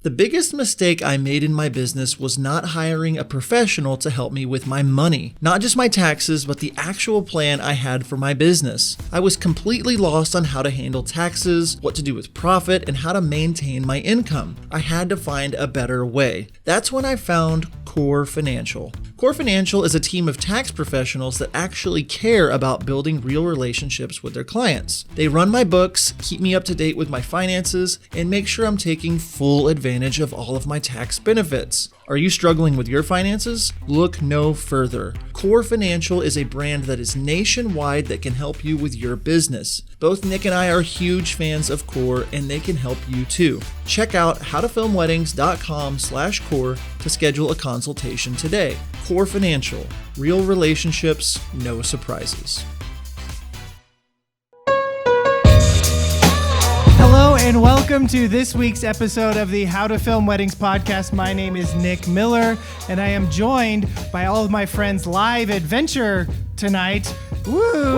The biggest mistake I made in my business was not hiring a professional to help me with my money. Not just my taxes, but the actual plan I had for my business. I was completely lost on how to handle taxes, what to do with profit, and how to maintain my income. I had to find a better way. That's when I found Core Financial. Core Financial is a team of tax professionals that actually care about building real relationships with their clients. They run my books, keep me up to date with my finances, and make sure I'm taking full advantage of all of my tax benefits. Are you struggling with your finances? Look no further. Core Financial is a brand that is nationwide that can help you with your business. Both Nick and I are huge fans of Core, and they can help you too. Check out howtofilmweddings.com/core to schedule a consultation today. Core Financial, real relationships, no surprises. Hello and welcome to this week's episode of the How to Film Weddings podcast. My name is Nick Miller, and I am joined by all of my friends live adventure tonight. Woo!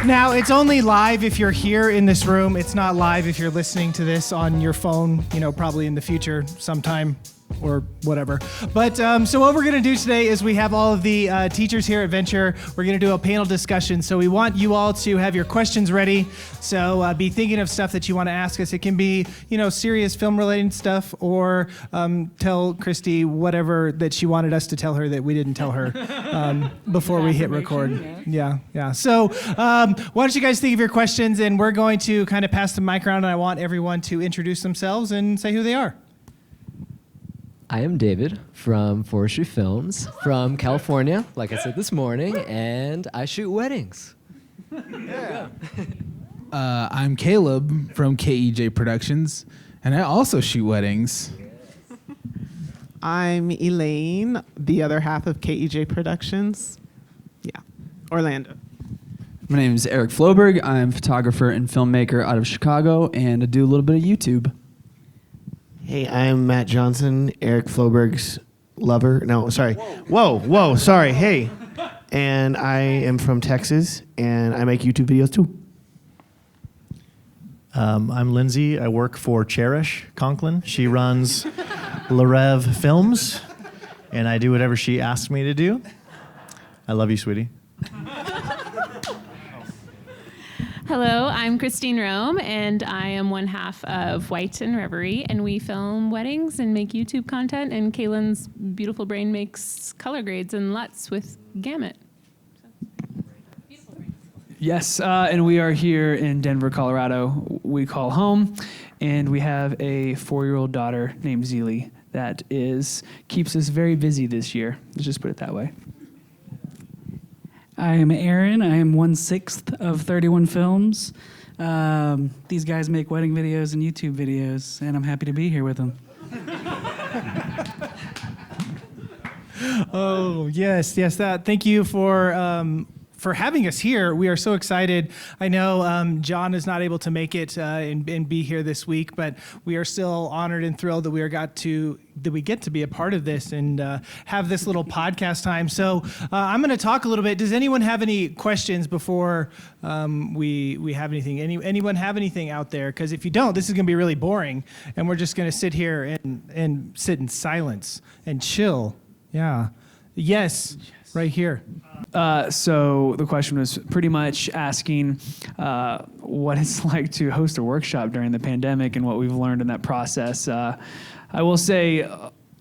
Now, it's only live if you're here in this room. It's not live if you're listening to this on your phone, probably in the future sometime or whatever. But so what we're going to do today is we have all of the teachers here at Venture. We're going to do a panel discussion. So we want you all to have your questions ready. So be thinking of stuff that you want to ask us. It can be, serious film-related stuff, or tell Christy whatever that she wanted us to tell her that we didn't tell her before we hit record. Yeah. So why don't you guys think of your questions, and we're going to kind of pass the mic around, and I want everyone to introduce themselves and say who they are. I am David from Forestry Films from California, like I said this morning, and I shoot weddings. Yeah. I'm Kaleb from KEJ Productions, and I also shoot weddings. I'm Elaine, the other half of KEJ Productions. Yeah, Orlando. My name is Eric Floberg. I'm a photographer and filmmaker out of Chicago, and I do a little bit of YouTube. Hey, I'm Matt Johnson, Eric Floberg's lover. No, sorry. Whoa, sorry. Hey. And I am from Texas, and I make YouTube videos too. I'm Lindsey. I work for Cherish Conklin. She runs Reve Films, and I do whatever she asks me to do. I love you, sweetie. Hello, I'm Christine Rome, and I am one half of In Revery, and we film weddings and make YouTube content, and Kaylin's beautiful brain makes color grades and LUTs with Gamut. Yes, and we are here in Denver, Colorado, we call home, and we have a 4-year-old daughter named Zeely that keeps us very busy this year. Let's just put it that way. I am Aaron. I am 1/6 of 31 Films. These guys make wedding videos and YouTube videos, and I'm happy to be here with them. Oh, yes. Thank you for having us here. We are so excited. I know John is not able to make it and be here this week, but we are still honored and thrilled that we get to be a part of this and have this little podcast time. So I'm going to talk a little bit. Does anyone have any questions before we have anything? Anyone have anything out there? Because if you don't, this is going to be really boring, and we're just going to sit here and sit in silence and chill. Yeah. Yes. Right here. So the question was pretty much asking what it's like to host a workshop during the pandemic and what we've learned in that process. I will say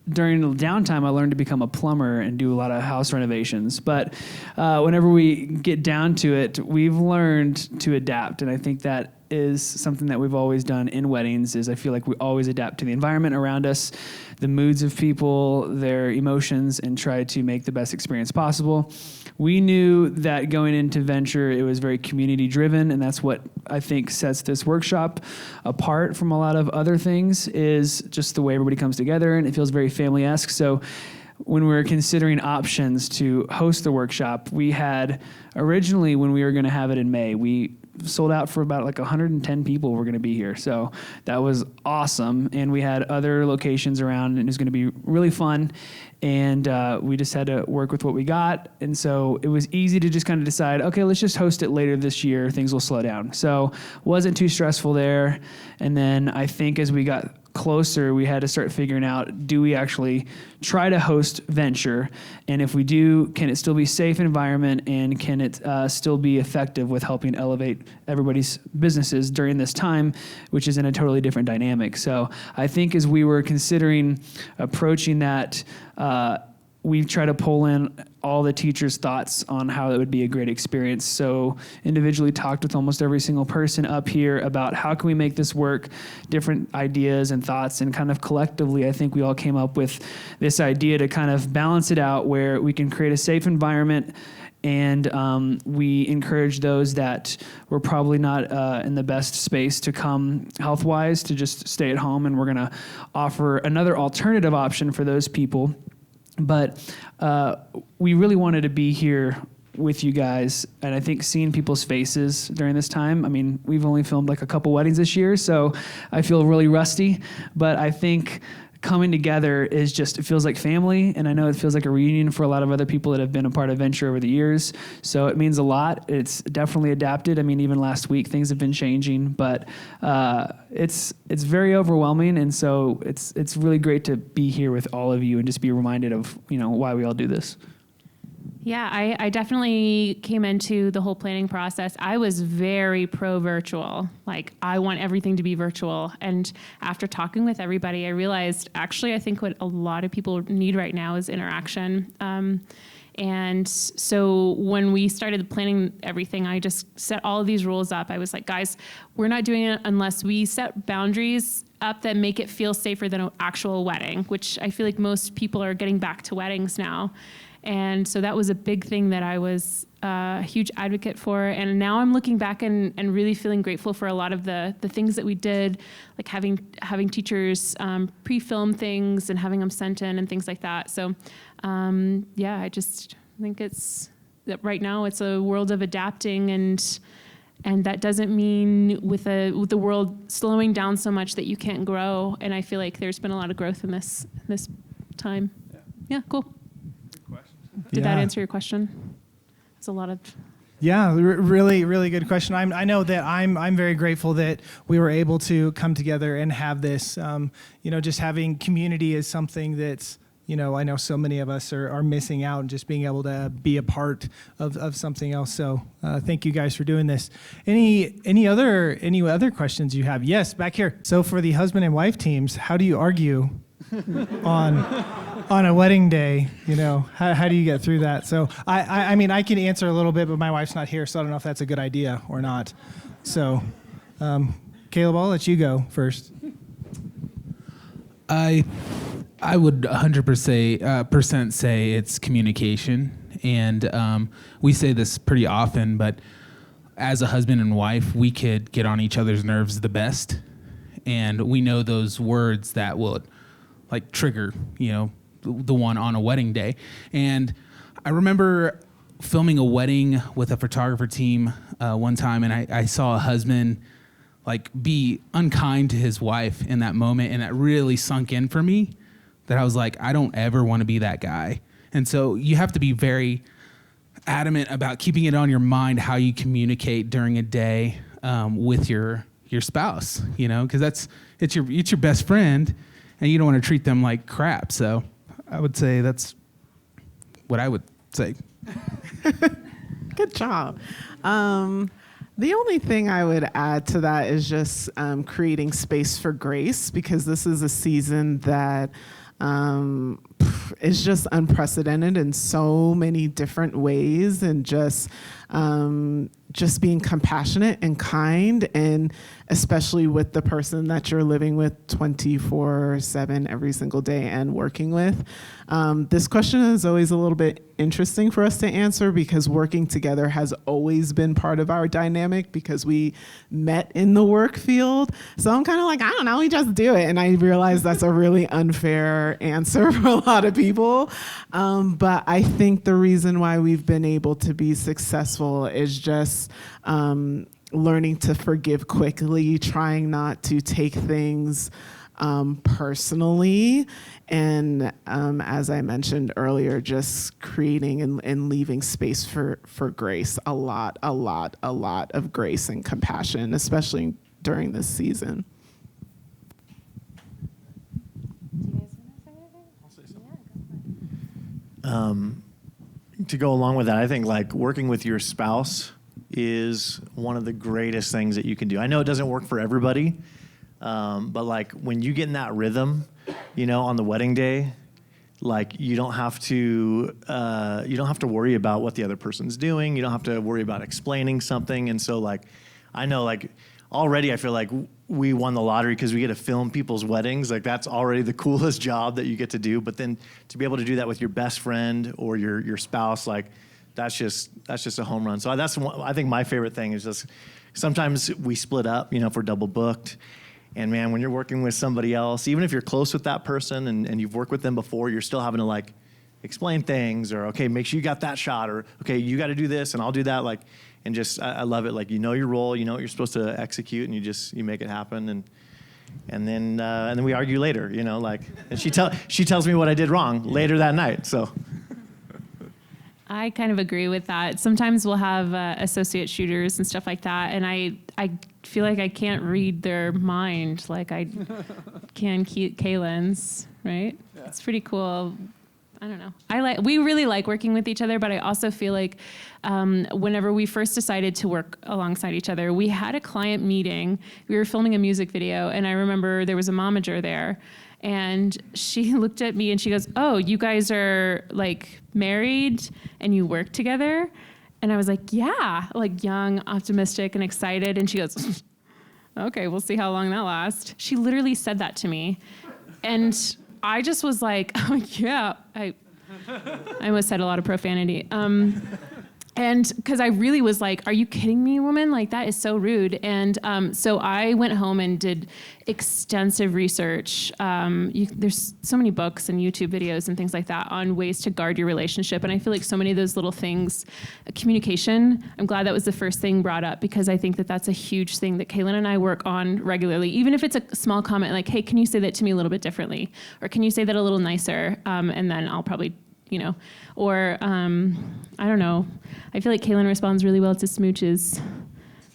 during the downtime, I learned to become a plumber and do a lot of house renovations. But whenever we get down to it, we've learned to adapt. And I think that is something that we've always done in weddings. Is I feel like we always adapt to the environment around us, the moods of people, their emotions, and try to make the best experience possible. We knew that going into Venture, it was very community driven, and that's what I think sets this workshop apart from a lot of other things, is just the way everybody comes together, and it feels very family-esque. So when we were considering options to host the workshop, we had originally, when we were going to have it in May, we sold out for about like 110 people were going to be here. So that was awesome. And we had other locations around, and it was going to be really fun. And we just had to work with what we got. And so it was easy to just kind of decide, okay, let's just host it later this year. Things will slow down. So wasn't too stressful there. And then I think as we got closer, we had to start figuring out, do we actually try to host Venture? And if we do, can it still be a safe environment, and can it still be effective with helping elevate everybody's businesses during this time, which is in a totally different dynamic? So I think as we were considering approaching that, we try to pull in all the teachers' thoughts on how it would be a great experience. So individually talked with almost every single person up here about how can we make this work, different ideas and thoughts, and kind of collectively, I think we all came up with this idea to kind of balance it out where we can create a safe environment, and we encourage those that were probably not in the best space to come health-wise to just stay at home, and we're gonna offer another alternative option for those people. But we really wanted to be here with you guys, and I think seeing people's faces during this time, I mean, we've only filmed like a couple weddings this year, so I feel really rusty, but I think coming together is just, it feels like family, and I know it feels like a reunion for a lot of other people that have been a part of Venture over the years, so it means a lot. It's definitely adapted. I mean, even last week, things have been changing, but it's very overwhelming, and so it's really great to be here with all of you and just be reminded of, you know, why we all do this. Yeah, I definitely came into the whole planning process. I was very pro-virtual. Like, I want everything to be virtual. And after talking with everybody, I realized, actually, I think what a lot of people need right now is interaction. And so when we started planning everything, I just set all of these rules up. I was like, guys, we're not doing it unless we set boundaries up that make it feel safer than an actual wedding, which I feel like most people are getting back to weddings now. And so that was a big thing that I was a huge advocate for. And now I'm looking back and really feeling grateful for a lot of the things that we did, like having teachers pre-film things and having them sent in and things like that. So yeah, I just think it's that right now it's a world of adapting, and that doesn't mean with the world slowing down so much that you can't grow. And I feel like there's been a lot of growth in this time. Yeah, cool. Did that answer your question? It's a lot of... Yeah, really, really good question. I know that I'm very grateful that we were able to come together and have this. Just having community is something that's, I know so many of us are missing out, and just being able to be a part of something else. So thank you guys for doing this. Any other questions you have? Yes, back here. So for the husband and wife teams, how do you argue on a wedding day? How do you get through that? So I mean, I can answer a little bit, but my wife's not here, so I don't know if that's a good idea or not. So Kaleb, I'll let you go first. I would 100% say it's communication, and we say this pretty often, but as a husband and wife, we could get on each other's nerves the best, and we know those words that will like trigger, the one on a wedding day. And I remember filming a wedding with a photographer team one time, and I saw a husband like be unkind to his wife in that moment, and that really sunk in for me, that I was like, I don't ever want to be that guy. And so you have to be very adamant about keeping it on your mind how you communicate during a day with your spouse, because it's your best friend, and you don't want to treat them like crap. So I would say that's what I would say. Good job. The only thing I would add to that is just creating space for grace, because this is a season that is just unprecedented in so many different ways, and just being compassionate and kind, and especially with the person that you're living with 24/7 every single day and working with. This question is always a little bit interesting for us to answer, because working together has always been part of our dynamic, because we met in the work field. So I'm kind of like, I don't know, we just do it. And I realize that's a really unfair answer for a lot of people. But I think the reason why we've been able to be successful is just learning to forgive quickly, trying not to take things personally, and as I mentioned earlier, just creating and leaving space for grace, a lot of grace and compassion, especially during this season. To go along with that, I think like working with your spouse is one of the greatest things that you can do. I know it doesn't work for everybody, but like when you get in that rhythm, on the wedding day, like you don't have to worry about what the other person's doing. You don't have to worry about explaining something. And so like, I know like already I feel like we won the lottery because we get to film people's weddings. Like that's already the coolest job that you get to do. But then to be able to do that with your best friend or your spouse, like that's just a home run. So that's I think my favorite thing is just sometimes we split up, if we're double booked. And man, when you're working with somebody else, even if you're close with that person and you've worked with them before, you're still having to like explain things or, okay, make sure you got that shot or, okay, you got to do this and I'll do that. Like, and just, I love it. Like, your role, what you're supposed to execute and you make it happen. And then we argue later, and she tells me what I did wrong later that night. So. I kind of agree with that. Sometimes we'll have associate shooters and stuff like that, and I feel like I can't read their mind like I can Kaylin's, right? Yeah. It's pretty cool. I don't know. We really like working with each other, but I also feel like whenever we first decided to work alongside each other, we had a client meeting. We were filming a music video, and I remember there was a momager there. And she looked at me and she goes, "Oh, you guys are like married and you work together?" And I was like, "Yeah," like young, optimistic, and excited. And she goes, "Okay, we'll see how long that lasts." She literally said that to me. And I just was like, "Oh, yeah." I almost said a lot of profanity. And because I really was like, "Are you kidding me, woman? Like, that is so rude." And so I went home and did extensive research. There's so many books and YouTube videos and things like that on ways to guard your relationship. And I feel like so many of those little things, communication, I'm glad that was the first thing brought up, because I think that that's a huge thing that Kaylin and I work on regularly. Even if it's a small comment like, "Hey, can you say that to me a little bit differently?" Or "Can you say that a little nicer?" And then I'll probably or I don't know. I feel like Kaylin responds really well to smooches.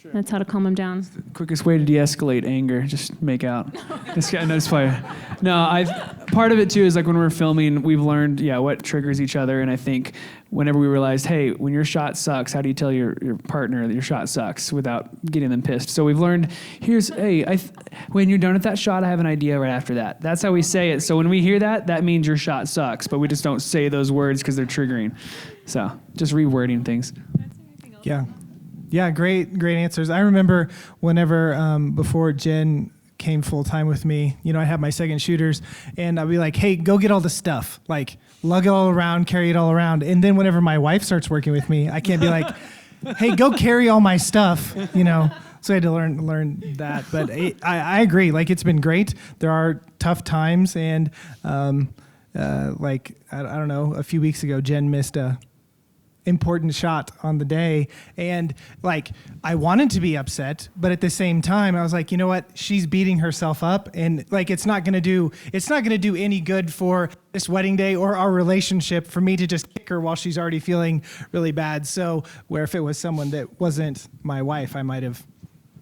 Sure. That's how to calm him down. It's the quickest way to de-escalate anger, just make out. That's fine. No, part of it too is like when we're filming, we've learned, what triggers each other. And I think whenever we realized, hey, when your shot sucks, how do you tell your partner that your shot sucks without getting them pissed? So we've learned, when you're done with that shot, I have an idea right after that. That's how we say it. So when we hear that, that means your shot sucks, but we just don't say those words because they're triggering. So just rewording things. Yeah, great answers. I remember whenever, before Jen came full time with me, I had my second shooters, and I'd be like, "Hey, go get all the stuff, like lug it all around, carry it all around." And then whenever my wife starts working with me, I can't be like, "Hey, go carry all my stuff," So I had to learn that. But I agree. Like, it's been great. There are tough times, and I don't know, a few weeks ago, Jen missed a important shot on the day, and like I wanted to be upset, but at the same time I was like, you know what, she's beating herself up, and like it's not gonna do any good for this wedding day or our relationship for me to just kick her while she's already feeling really bad. So where if it was someone that wasn't my wife, I might have,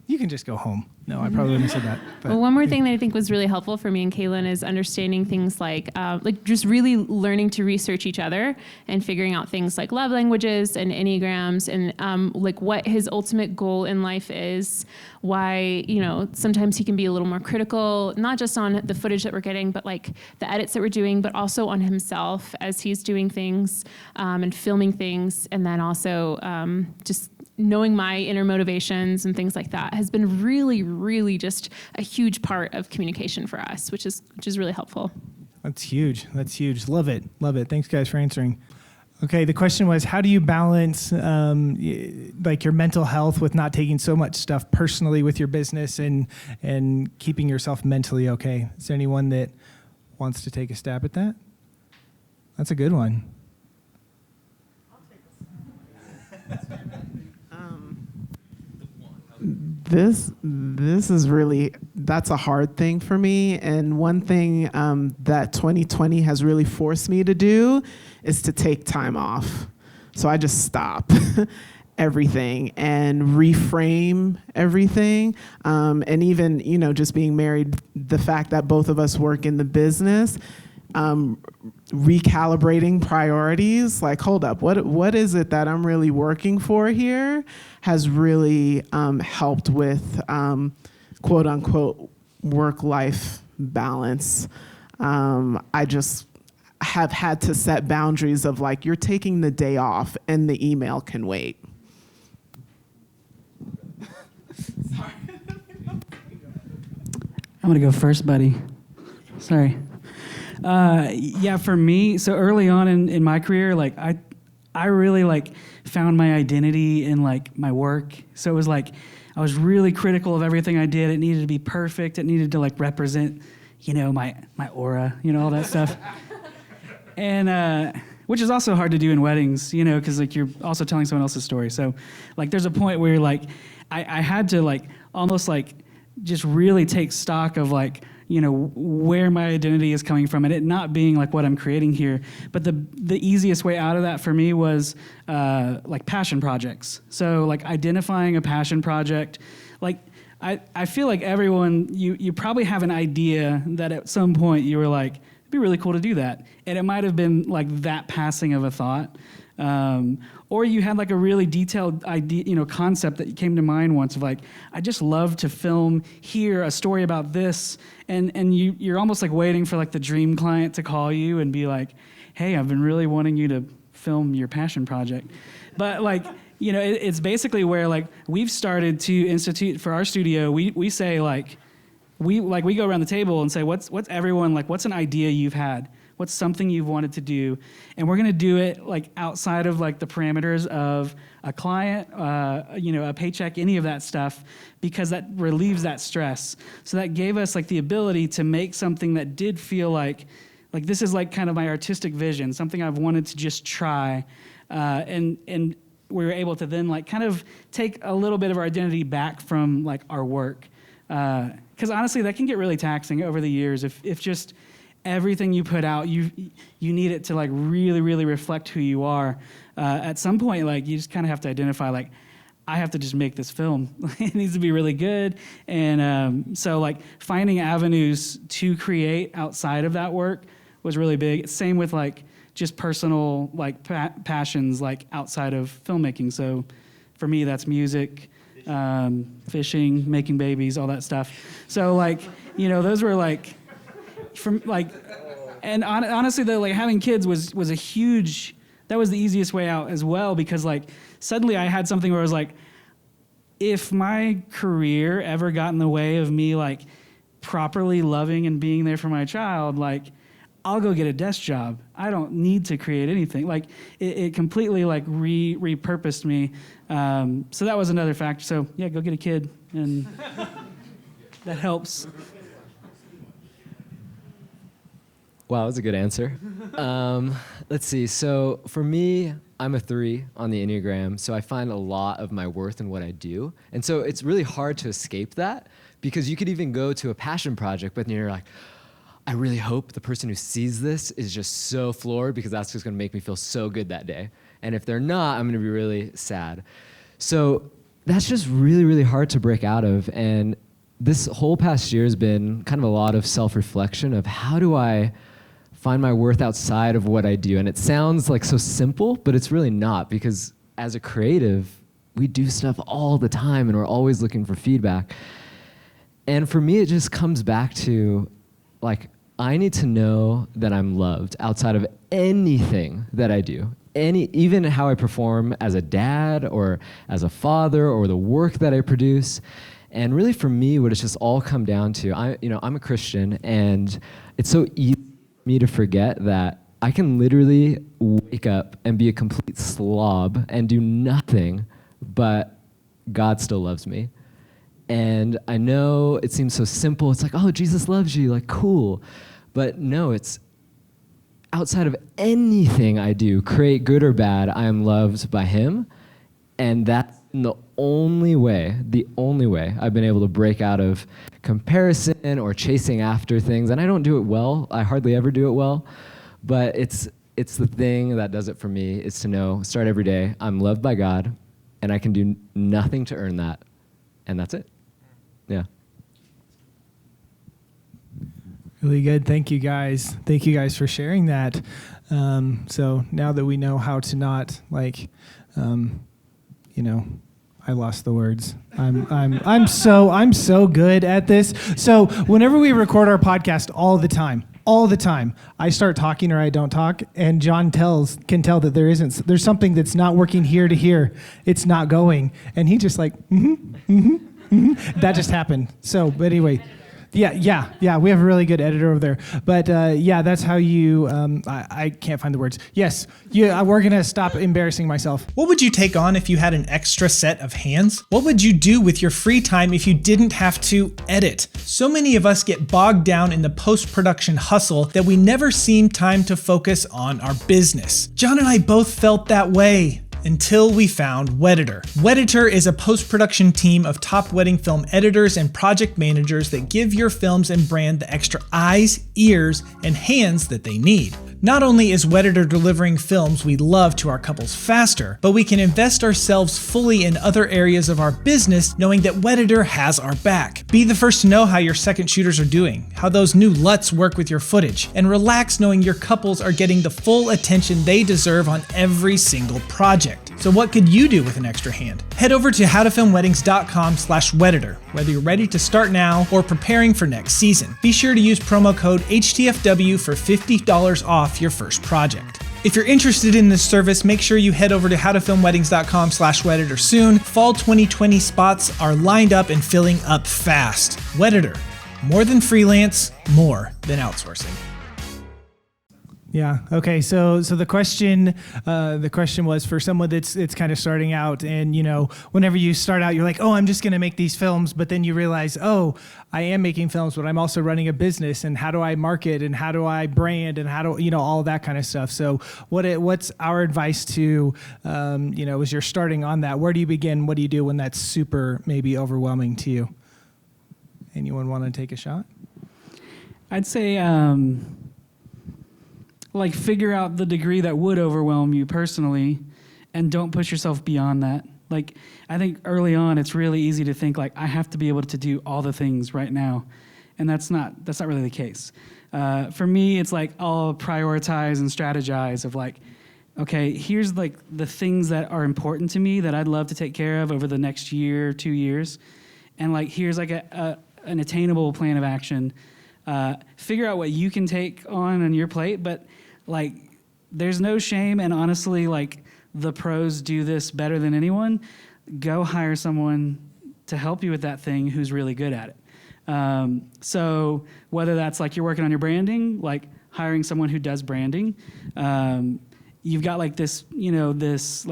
"You can just go home." No, I probably wouldn't have said that. But. Well, one more thing that I think was really helpful for me and Kaylin is understanding things like just really learning to research each other and figuring out things like love languages and Enneagrams and like what his ultimate goal in life is, why, sometimes he can be a little more critical, not just on the footage that we're getting, but like the edits that we're doing, but also on himself as he's doing things and filming things. And then also just knowing my inner motivations and things like that has been really, really just a huge part of communication for us, which is really helpful. That's huge. Love it. Thanks, guys, for answering. Okay, the question was, how do you balance like your mental health with not taking so much stuff personally with your business and keeping yourself mentally okay? Is there anyone that wants to take a stab at that? That's a good one. this is really, that's a hard thing for me. And one thing that 2020 has really forced me to do is to take time off. So I just stop everything and reframe everything. And even, just being married, the fact that both of us work in the business, recalibrating priorities, like, hold up, what is it that I'm really working for here, has really helped with quote unquote work-life balance. I just have had to set boundaries of like, you're taking the day off and the email can wait. I'm gonna go first, buddy. Sorry. Yeah, for me, so early on in my career, like I really like found my identity in like my work. So it was like I was really critical of everything I did. It needed to be perfect. It needed to like represent, my aura, all that stuff. And which is also hard to do in weddings, because like you're also telling someone else's story. So like there's a point where like I had to like almost like just really take stock of like, where my identity is coming from and it not being like what I'm creating here. But the easiest way out of that for me was like passion projects. So like identifying a passion project, like I feel like everyone, you probably have an idea that at some point you were like, it'd be really cool to do that. And it might have been like that passing of a thought. Or you had like a really detailed idea, concept that came to mind once of like, I just love to film here a story about this, and you're almost like waiting for like the dream client to call you and be like, hey, I've been really wanting you to film your passion project. But like, it's basically where like we've started to institute for our studio. We say like, we go around the table and say, what's everyone like? What's an idea you've had? What's something you've wanted to do? And we're gonna do it like outside of like the parameters of a client, a paycheck, any of that stuff, because that relieves that stress. So that gave us like the ability to make something that did feel like this is like kind of my artistic vision, something I've wanted to just try. And we were able to then like kind of take a little bit of our identity back from like our work. Because honestly, that can get really taxing over the years if just everything you put out, you need it to like really, really reflect who you are. At some point, like you just kind of have to identify like, I have to just make this film. It needs to be really good. And so like finding avenues to create outside of that work was really big. Same with like just personal like passions like outside of filmmaking. So for me, that's music, fishing, making babies, all that stuff. So like, those were like, from like, and honestly though, like having kids was a huge, that was the easiest way out as well, because like suddenly I had something where I was like, if my career ever got in the way of me like properly loving and being there for my child, like I'll go get a desk job. I don't need to create anything. Like it completely like repurposed me. So that was another factor. So yeah, go get a kid, and that helps. Wow, that was a good answer. Let's see. So for me, I'm a 3 on the Enneagram, so I find a lot of my worth in what I do. And so it's really hard to escape that, because you could even go to a passion project, but you're like, I really hope the person who sees this is just so floored, because that's just gonna make me feel so good that day. And if they're not, I'm gonna be really sad. So that's just really, really hard to break out of. And this whole past year has been kind of a lot of self-reflection of how do I find my worth outside of what I do. And it sounds like so simple, but it's really not, because as a creative, we do stuff all the time and we're always looking for feedback. And for me, it just comes back to like, I need to know that I'm loved outside of anything that I do. Even how I perform as a dad or as a father or the work that I produce. And really for me, what it's just all come down to, I'm a Christian, and it's so easy for me to forget that I can literally wake up and be a complete slob and do nothing, but God still loves me. And I know it seems so simple. It's like, oh, Jesus loves you, like cool. But no, it's outside of anything I do, create good or bad, I am loved by him. And that's And the only way I've been able to break out of comparison or chasing after things, and I don't do it well, I hardly ever do it well, but it's the thing that does it for me, is to know, start every day, I'm loved by God, and I can do nothing to earn that, and that's it. Yeah. Really good. Thank you guys. Thank you guys for sharing that. So now that we know how to not I lost the words. I'm so good at this. So whenever we record our podcast, all the time, I start talking or I don't talk, and John can tell that there's something that's not working here to here. It's not going, and he just like, that just happened. So, but anyway. Yeah. We have a really good editor over there. But that's how you. I can't find the words. Yes, we're gonna stop embarrassing myself. What would you take on if you had an extra set of hands? What would you do with your free time if you didn't have to edit? So many of us get bogged down in the post-production hustle that we never seem time to focus on our business. John and I both felt that way. Until we found Wedditor. Wedditor is a post-production team of top wedding film editors and project managers that give your films and brand the extra eyes, ears, and hands that they need. Not only is Wedditor delivering films we love to our couples faster, but we can invest ourselves fully in other areas of our business knowing that Wedditor has our back. Be the first to know how your second shooters are doing, how those new LUTs work with your footage, and relax knowing your couples are getting the full attention they deserve on every single project. So what could you do with an extra hand? Head over to howtofilmweddings.com/Wedditor, whether you're ready to start now or preparing for next season. Be sure to use promo code HTFW for $50 off your first project. If you're interested in this service, make sure you head over to howtofilmweddings.com/Wedditor soon. Fall 2020 spots are lined up and filling up fast. Wedditor, more than freelance, more than outsourcing. Yeah. Okay. So the question was for someone that's kind of starting out, and whenever you start out, you're like, oh, I'm just going to make these films, but then you realize, oh, I am making films, but I'm also running a business, and how do I market, and how do I brand, and how do all that kind of stuff. So what's our advice to as you're starting on that? Where do you begin? What do you do when that's super maybe overwhelming to you? Anyone want to take a shot? I'd say figure out the degree that would overwhelm you personally, and don't push yourself beyond that. I think early on, it's really easy to think I have to be able to do all the things right now, and that's not really the case. For me, it's I'll prioritize and strategize of okay, here's the things that are important to me that I'd love to take care of over the next year, 2 years, and here's an attainable plan of action. Figure out what you can take on your plate, but there's no shame, and honestly, the pros do this better than anyone. Go hire someone to help you with that thing who's really good at it. So whether that's you're working on your branding, hiring someone who does branding, you've got this, this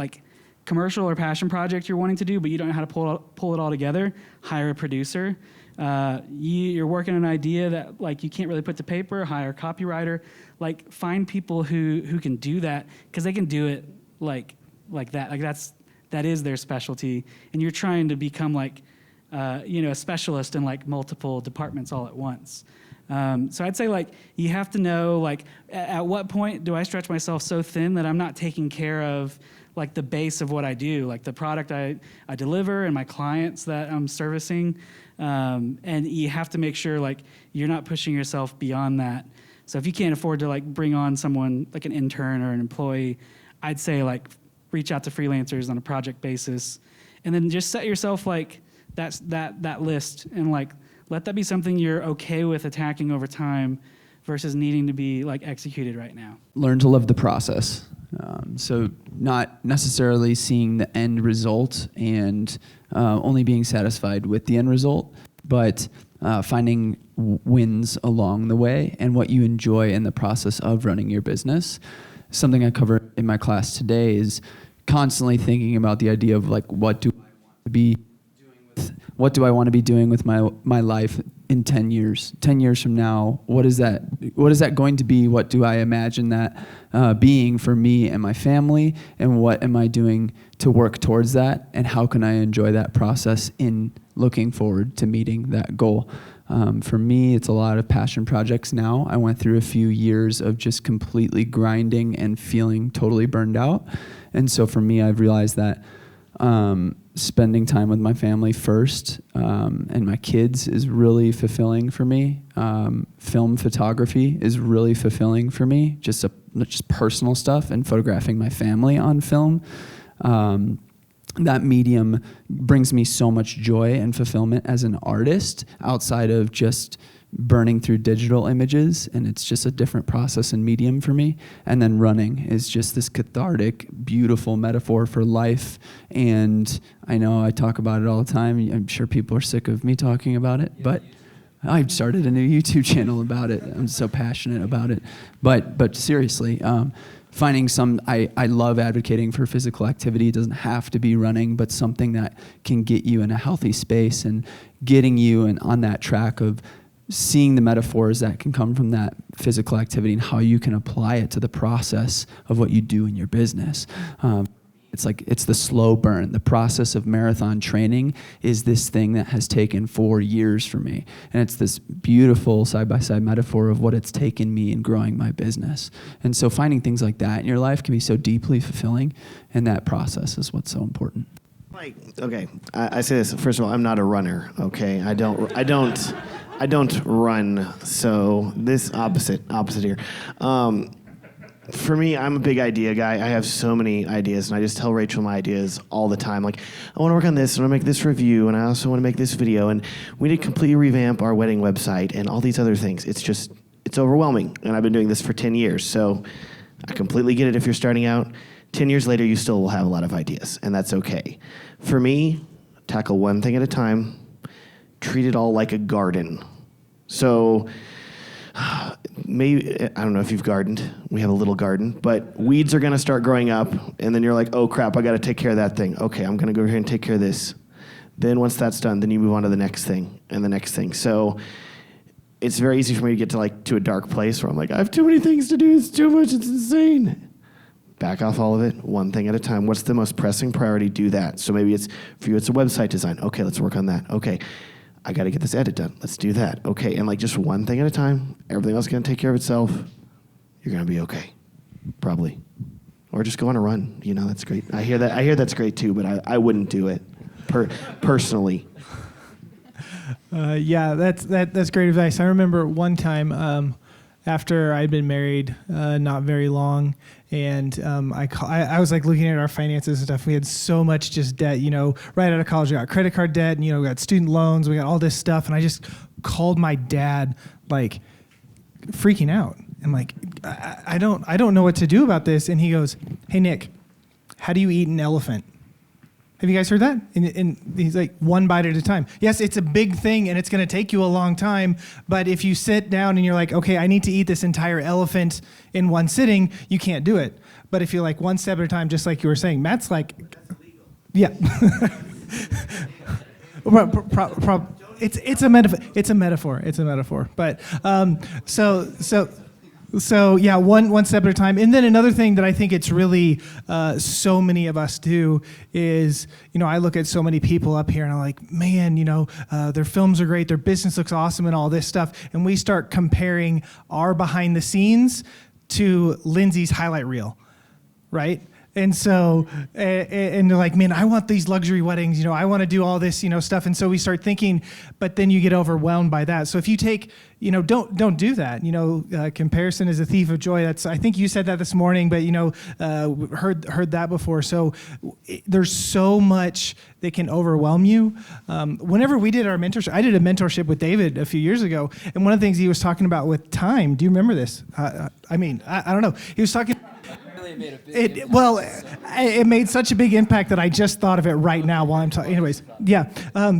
commercial or passion project you're wanting to do, but you don't know how to pull it all together, hire a producer. You're working on an idea that you can't really put to paper, hire a copywriter. Find people who can do that, because they can do it like that. That is their specialty, and you're trying to become a specialist in multiple departments all at once. So I'd say you have to know at what point do I stretch myself so thin that I'm not taking care of the base of what I do, the product I deliver and my clients that I'm servicing. And you have to make sure you're not pushing yourself beyond that. So if you can't afford to bring on someone an intern or an employee, I'd say reach out to freelancers on a project basis, and then just set yourself that list, and let that be something you're okay with attacking over time versus needing to be executed right now. Learn to love the process. So not necessarily seeing the end result and only being satisfied with the end result, but finding wins along the way and what you enjoy in the process of running your business. Something I cover in my class today is constantly thinking about the idea of what do I want to be doing with my life in 10 years? 10 years from now, what is that going to be? What do I imagine that being for me and my family? And what am I doing to work towards that? And how can I enjoy that process in looking forward to meeting that goal? For me, it's a lot of passion projects now. I went through a few years of just completely grinding and feeling totally burned out. And so for me, I've realized that spending time with my family first and my kids is really fulfilling for me. Film photography is really fulfilling for me, just personal stuff and photographing my family on film. That medium brings me so much joy and fulfillment as an artist outside of just burning through digital images, and it's just a different process and medium for me. And then running is just this cathartic, beautiful metaphor for life. And I know I talk about it all the time. I'm sure people are sick of me talking about it, but I've started a new YouTube channel about it. I'm so passionate about it. But seriously, finding I love advocating for physical activity. It doesn't have to be running, but something that can get you in a healthy space and getting you on that track of seeing the metaphors that can come from that physical activity and how you can apply it to the process of what you do in your business. It's the slow burn. The process of marathon training is this thing that has taken 4 years for me. And it's this beautiful side-by-side metaphor of what it's taken me in growing my business. And so finding things like that in your life can be so deeply fulfilling, and that process is what's so important. Okay, I say this, first of all, I'm not a runner, okay? I don't run, so this opposite here. For me, I'm a big idea guy. I have so many ideas, and I just tell Rachel my ideas all the time. Like, I want to work on this, and I want to make this review, and I also want to make this video, and we need to completely revamp our wedding website, and all these other things. It's overwhelming, and I've been doing this for 10 years, so I completely get it if you're starting out. 10 years later, you still will have a lot of ideas, and that's okay. For me, tackle one thing at a time, treat it all like a garden. So maybe, I don't know if you've gardened. We have a little garden, but weeds are going to start growing up, and then you're like, oh crap, I got to take care of that thing. Okay, I'm going to go over here and take care of this. Then once that's done, then you move on to the next thing and the next thing. So it's very easy for me to get to a dark place where I'm like, I have too many things to do. It's too much. It's insane. Back off all of it, one thing at a time. What's the most pressing priority? Do that. So maybe for you, it's a website design. Okay, let's work on that. Okay, I got to get this edit done. Let's do that. Okay, and just one thing at a time. Everything else is going to take care of itself. You're going to be okay, probably. Or just go on a run. That's great. I hear that's great too, but I wouldn't do it personally. Yeah, that's great advice. I remember one time after I'd been married not very long, and I was looking at our finances and stuff. We had so much just debt, right out of college. We got credit card debt, and we got student loans. We got all this stuff, and I just called my dad, freaking out. I'm like, I don't know what to do about this. And he goes, hey Nick, how do you eat an elephant? Have you guys heard that? And he's like, one bite at a time. Yes, it's a big thing, and it's going to take you a long time. But if you sit down and you're like, okay, I need to eat this entire elephant in one sitting, you can't do it. But if you're one step at a time, just like you were saying, Matt's like, yeah. It's a metaphor. It's a metaphor. It's a metaphor. But So yeah, one step at a time. And then another thing that I think it's really so many of us do is, I look at so many people up here and I'm like, man, their films are great, their business looks awesome and all this stuff. And we start comparing our behind the scenes to Lindsey's highlight reel, right? And so, and they're like, man, I want these luxury weddings, I want to do all this, stuff. And so we start thinking, but then you get overwhelmed by that. So if you take, don't do that. Comparison is a thief of joy. I think you said that this morning, but, heard that before. So there's so much that can overwhelm you. Whenever we did our mentorship, I did a mentorship with David a few years ago. And one of the things he was talking about with time, do you remember this? I don't know. He was talking it made such a big impact that I just thought of it right now while I'm talking. Anyways, yeah,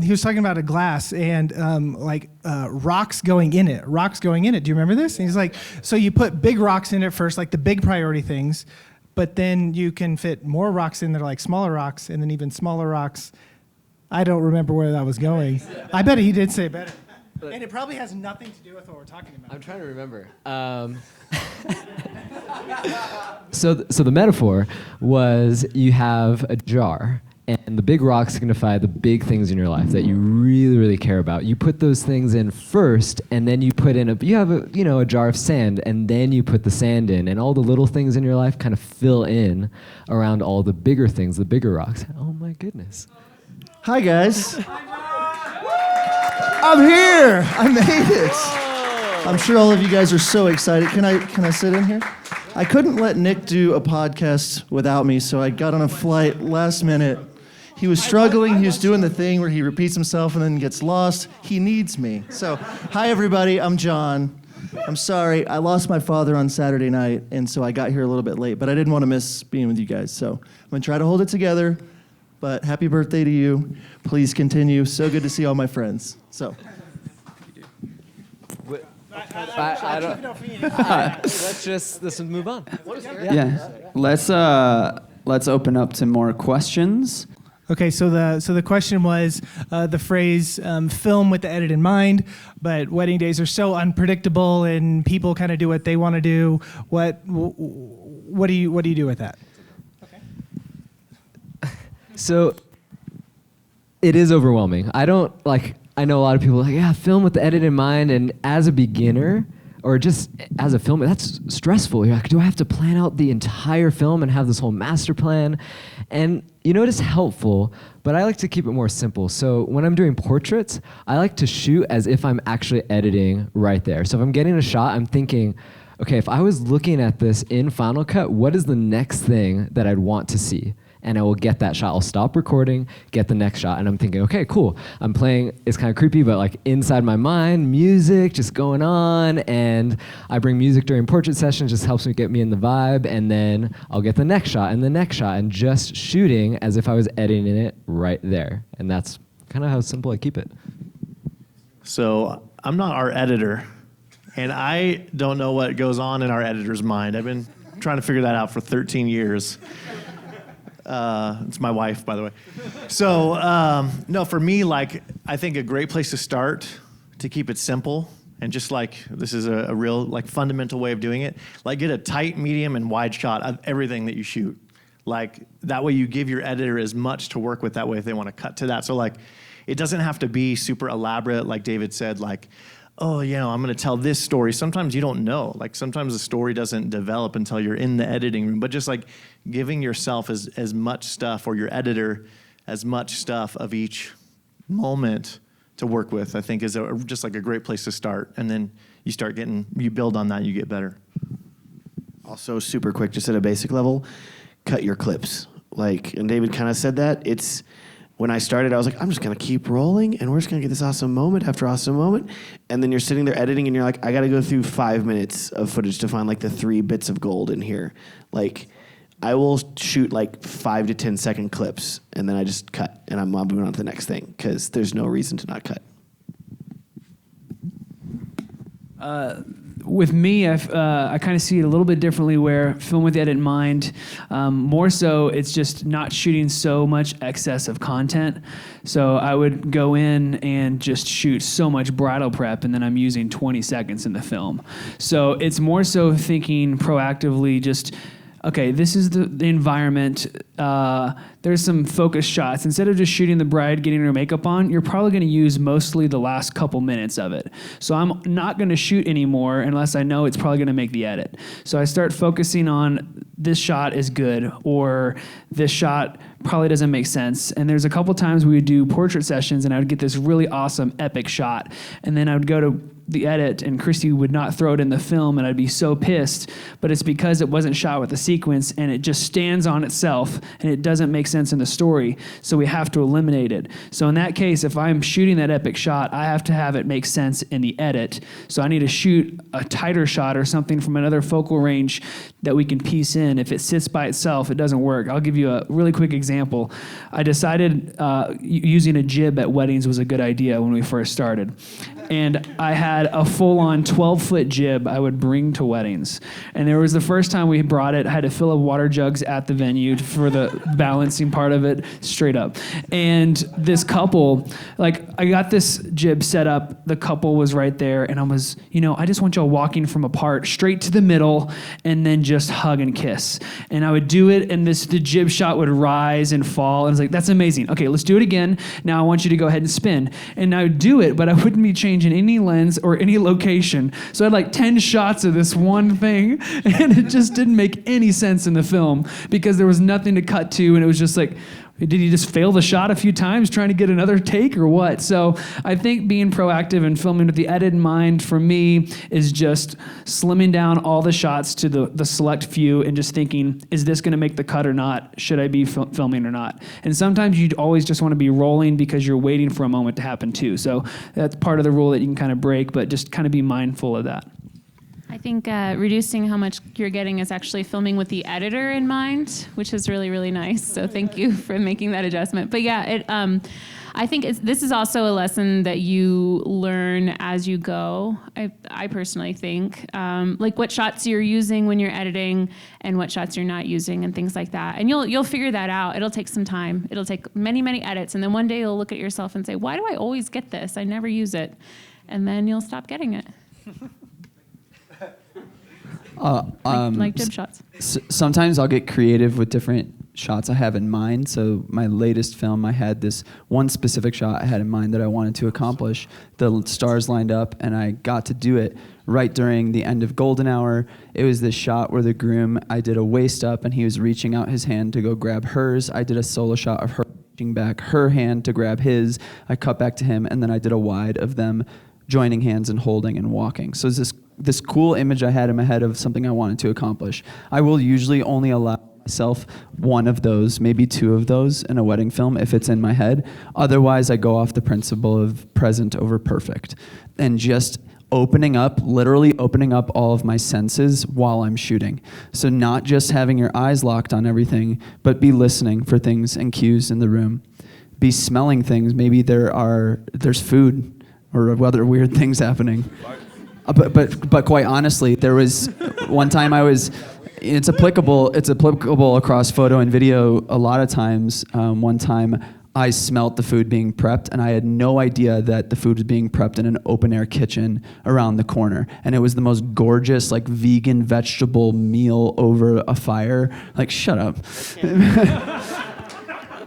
he was talking about a glass and rocks going in it. Do you remember this? And he's like, so you put big rocks in it first, like the big priority things, but then you can fit more rocks in there, like smaller rocks, and then even smaller rocks. I don't remember where that was going. I bet he did say better. And it probably has nothing to do with what we're talking about. I'm trying to remember. So the metaphor was you have a jar, and the big rocks signify the big things in your life that you really, really care about. You put those things in first, and then you put in a jar of sand, and then you put the sand in, and all the little things in your life kind of fill in around all the bigger things, the bigger rocks. Oh my goodness. Hi, guys. I'm here. I made it. I'm sure all of you guys are so excited. Can I sit in here? I couldn't let Nick do a podcast without me, so I got on a flight last minute. He was struggling. He was doing the thing where he repeats himself and then gets lost. He needs me. So, hi, everybody. I'm John. I'm sorry. I lost my father on Saturday night, and so I got here a little bit late, but I didn't want to miss being with you guys. So I'm going to try to hold it together, but happy birthday to you. Please continue. So good to see all my friends. So. Let's move on. Yeah. Let's open up to more questions. Okay, so the question was the phrase film with the edit in mind, but wedding days are so unpredictable and people kind of do what they want to do. What do you do with that? So it is overwhelming. I know a lot of people are like, yeah, film with the edit in mind, and as a beginner or just as a filmer, that's stressful. You're like, do I have to plan out the entire film and have this whole master plan? And it is helpful, but I like to keep it more simple. So when I'm doing portraits, I like to shoot as if I'm actually editing right there. So if I'm getting a shot, I'm thinking, okay, if I was looking at this in Final Cut, what is the next thing that I'd want to see? And I will get that shot. I'll stop recording, get the next shot, and I'm thinking, okay, cool. I'm playing, it's kind of creepy, but like inside my mind, music just going on, and I bring music during portrait sessions, just helps me get me in the vibe, and then I'll get the next shot and the next shot, and just shooting as if I was editing it right there. And that's kind of how simple I keep it. So I'm not our editor, and I don't know what goes on in our editor's mind. I've been trying to figure that out for 13 years. It's my wife, by the way. So, no, for me, I think a great place to start to keep it simple, and just this is a real fundamental way of doing it, get a tight, medium, and wide shot of everything that you shoot. That way you give your editor as much to work with that way if they want to cut to that. So, it doesn't have to be super elaborate, like David said, oh, I'm going to tell this story. Sometimes you don't know. Sometimes the story doesn't develop until you're in the editing room. But just giving yourself as much stuff, or your editor as much stuff of each moment to work with, I think is just a great place to start. And then you build on that, you get better. Also, super quick, just at a basic level, cut your clips. And David kind of said that. When I started, I was like, I'm just going to keep rolling, and we're just going to get this awesome moment after awesome moment. And then you're sitting there editing, and you're like, I got to go through 5 minutes of footage to find the 3 bits of gold in here. I will shoot 5 to 10 second clips, and then I just cut, and I'm moving on to the next thing, because there's no reason to not cut. With me, I kind of see it a little bit differently, where film with the edit in mind, more so it's just not shooting so much excess of content. So I would go in and just shoot so much bridal prep, and then I'm using 20 seconds in the film. So it's more so thinking proactively, just, okay, this is the environment. There's some focus shots. Instead of just shooting the bride getting her makeup on, you're probably going to use mostly the last couple minutes of it. So I'm not going to shoot anymore unless I know it's probably going to make the edit. So I start focusing on this shot is good, or this shot probably doesn't make sense. And there's a couple times we would do portrait sessions, and I would get this really awesome epic shot, and then I would go to the edit, and Christy would not throw it in the film, and I'd be so pissed. But it's because it wasn't shot with a sequence, and it just stands on itself, and it doesn't make sense in the story, so we have to eliminate it. So in that case, if I'm shooting that epic shot, I have to have it make sense in the edit. So I need to shoot a tighter shot or something from another focal range that we can piece in. If it sits by itself, it doesn't work. I'll give you a really quick example. I decided using a jib at weddings was a good idea when we first started. and I had a full-on 12-foot jib I would bring to weddings. And there was the first time we brought it, I had to fill up water jugs at the venue for the balancing part of it, straight up. And this couple, like, I got this jib set up, the couple was right there, and I was, I just want y'all walking from apart straight to the middle, and then just hug and kiss. And I would do it, and the jib shot would rise and fall, and I was like, that's amazing. Okay, let's do it again. Now I want you to go ahead and spin. And I would do it, but I wouldn't be changing any lens or any location. So I had like 10 shots of this one thing, and it just didn't make any sense in the film because there was nothing to cut to, and it was just like, did he just fail the shot a few times trying to get another take or what? So I think being proactive and filming with the edit in mind for me is just slimming down all the shots to the select few and just thinking, is this going to make the cut or not? Should I be filming or not? And sometimes you always just want to be rolling because you're waiting for a moment to happen too. So that's part of the rule that you can kind of break, but just kind of be mindful of that. I think reducing how much you're getting is actually filming with the editor in mind, which is really, really nice. So thank you for making that adjustment. But yeah, I think this is also a lesson that you learn as you go. I personally think, like what shots you're using when you're editing and what shots you're not using and things like that. And you'll figure that out. It'll take some time. It'll take many, many edits. And then one day you'll look at yourself and say, why do I always get this? I never use it. And then you'll stop getting it. Like jib shots. Sometimes I'll get creative with different shots I have in mind. So my latest film, I had this one specific shot I had in mind that I wanted to accomplish. The stars lined up, and I got to do it right during the end of golden hour. It was this shot where the groom, I did a waist up, and he was reaching out his hand to go grab hers. I did a solo shot of her reaching back her hand to grab his. I cut back to him, and then I did a wide of them joining hands and holding and walking. So it's this cool image I had in my head of something I wanted to accomplish. I will usually only allow myself one of those, maybe two of those in a wedding film if it's in my head. Otherwise, I go off the principle of present over perfect and just literally opening up all of my senses while I'm shooting. So not just having your eyes locked on everything, but be listening for things and cues in the room. Be smelling things. Maybe there's food or other weird things happening. But quite honestly, there was one time it's applicable across photo and video a lot of times. One time I smelt the food being prepped, and I had no idea that the food was being prepped in an open air kitchen around the corner. And it was the most gorgeous, like, vegan vegetable meal over a fire. Like, shut up.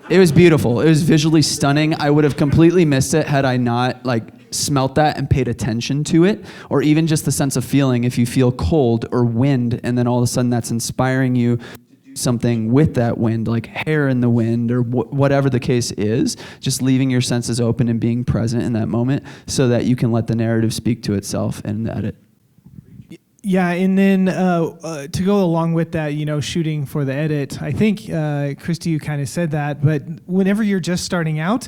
It was beautiful. It was visually stunning. I would have completely missed it had I not, smelt that and paid attention to it, or even just the sense of feeling if you feel cold or wind, and then all of a sudden that's inspiring you to do something with that wind, like hair in the wind or whatever the case is, just leaving your senses open and being present in that moment so that you can let the narrative speak to itself in the edit. Yeah, and then to go along with that, shooting for the edit, I think, Christy, you kind of said that, but whenever you're just starting out,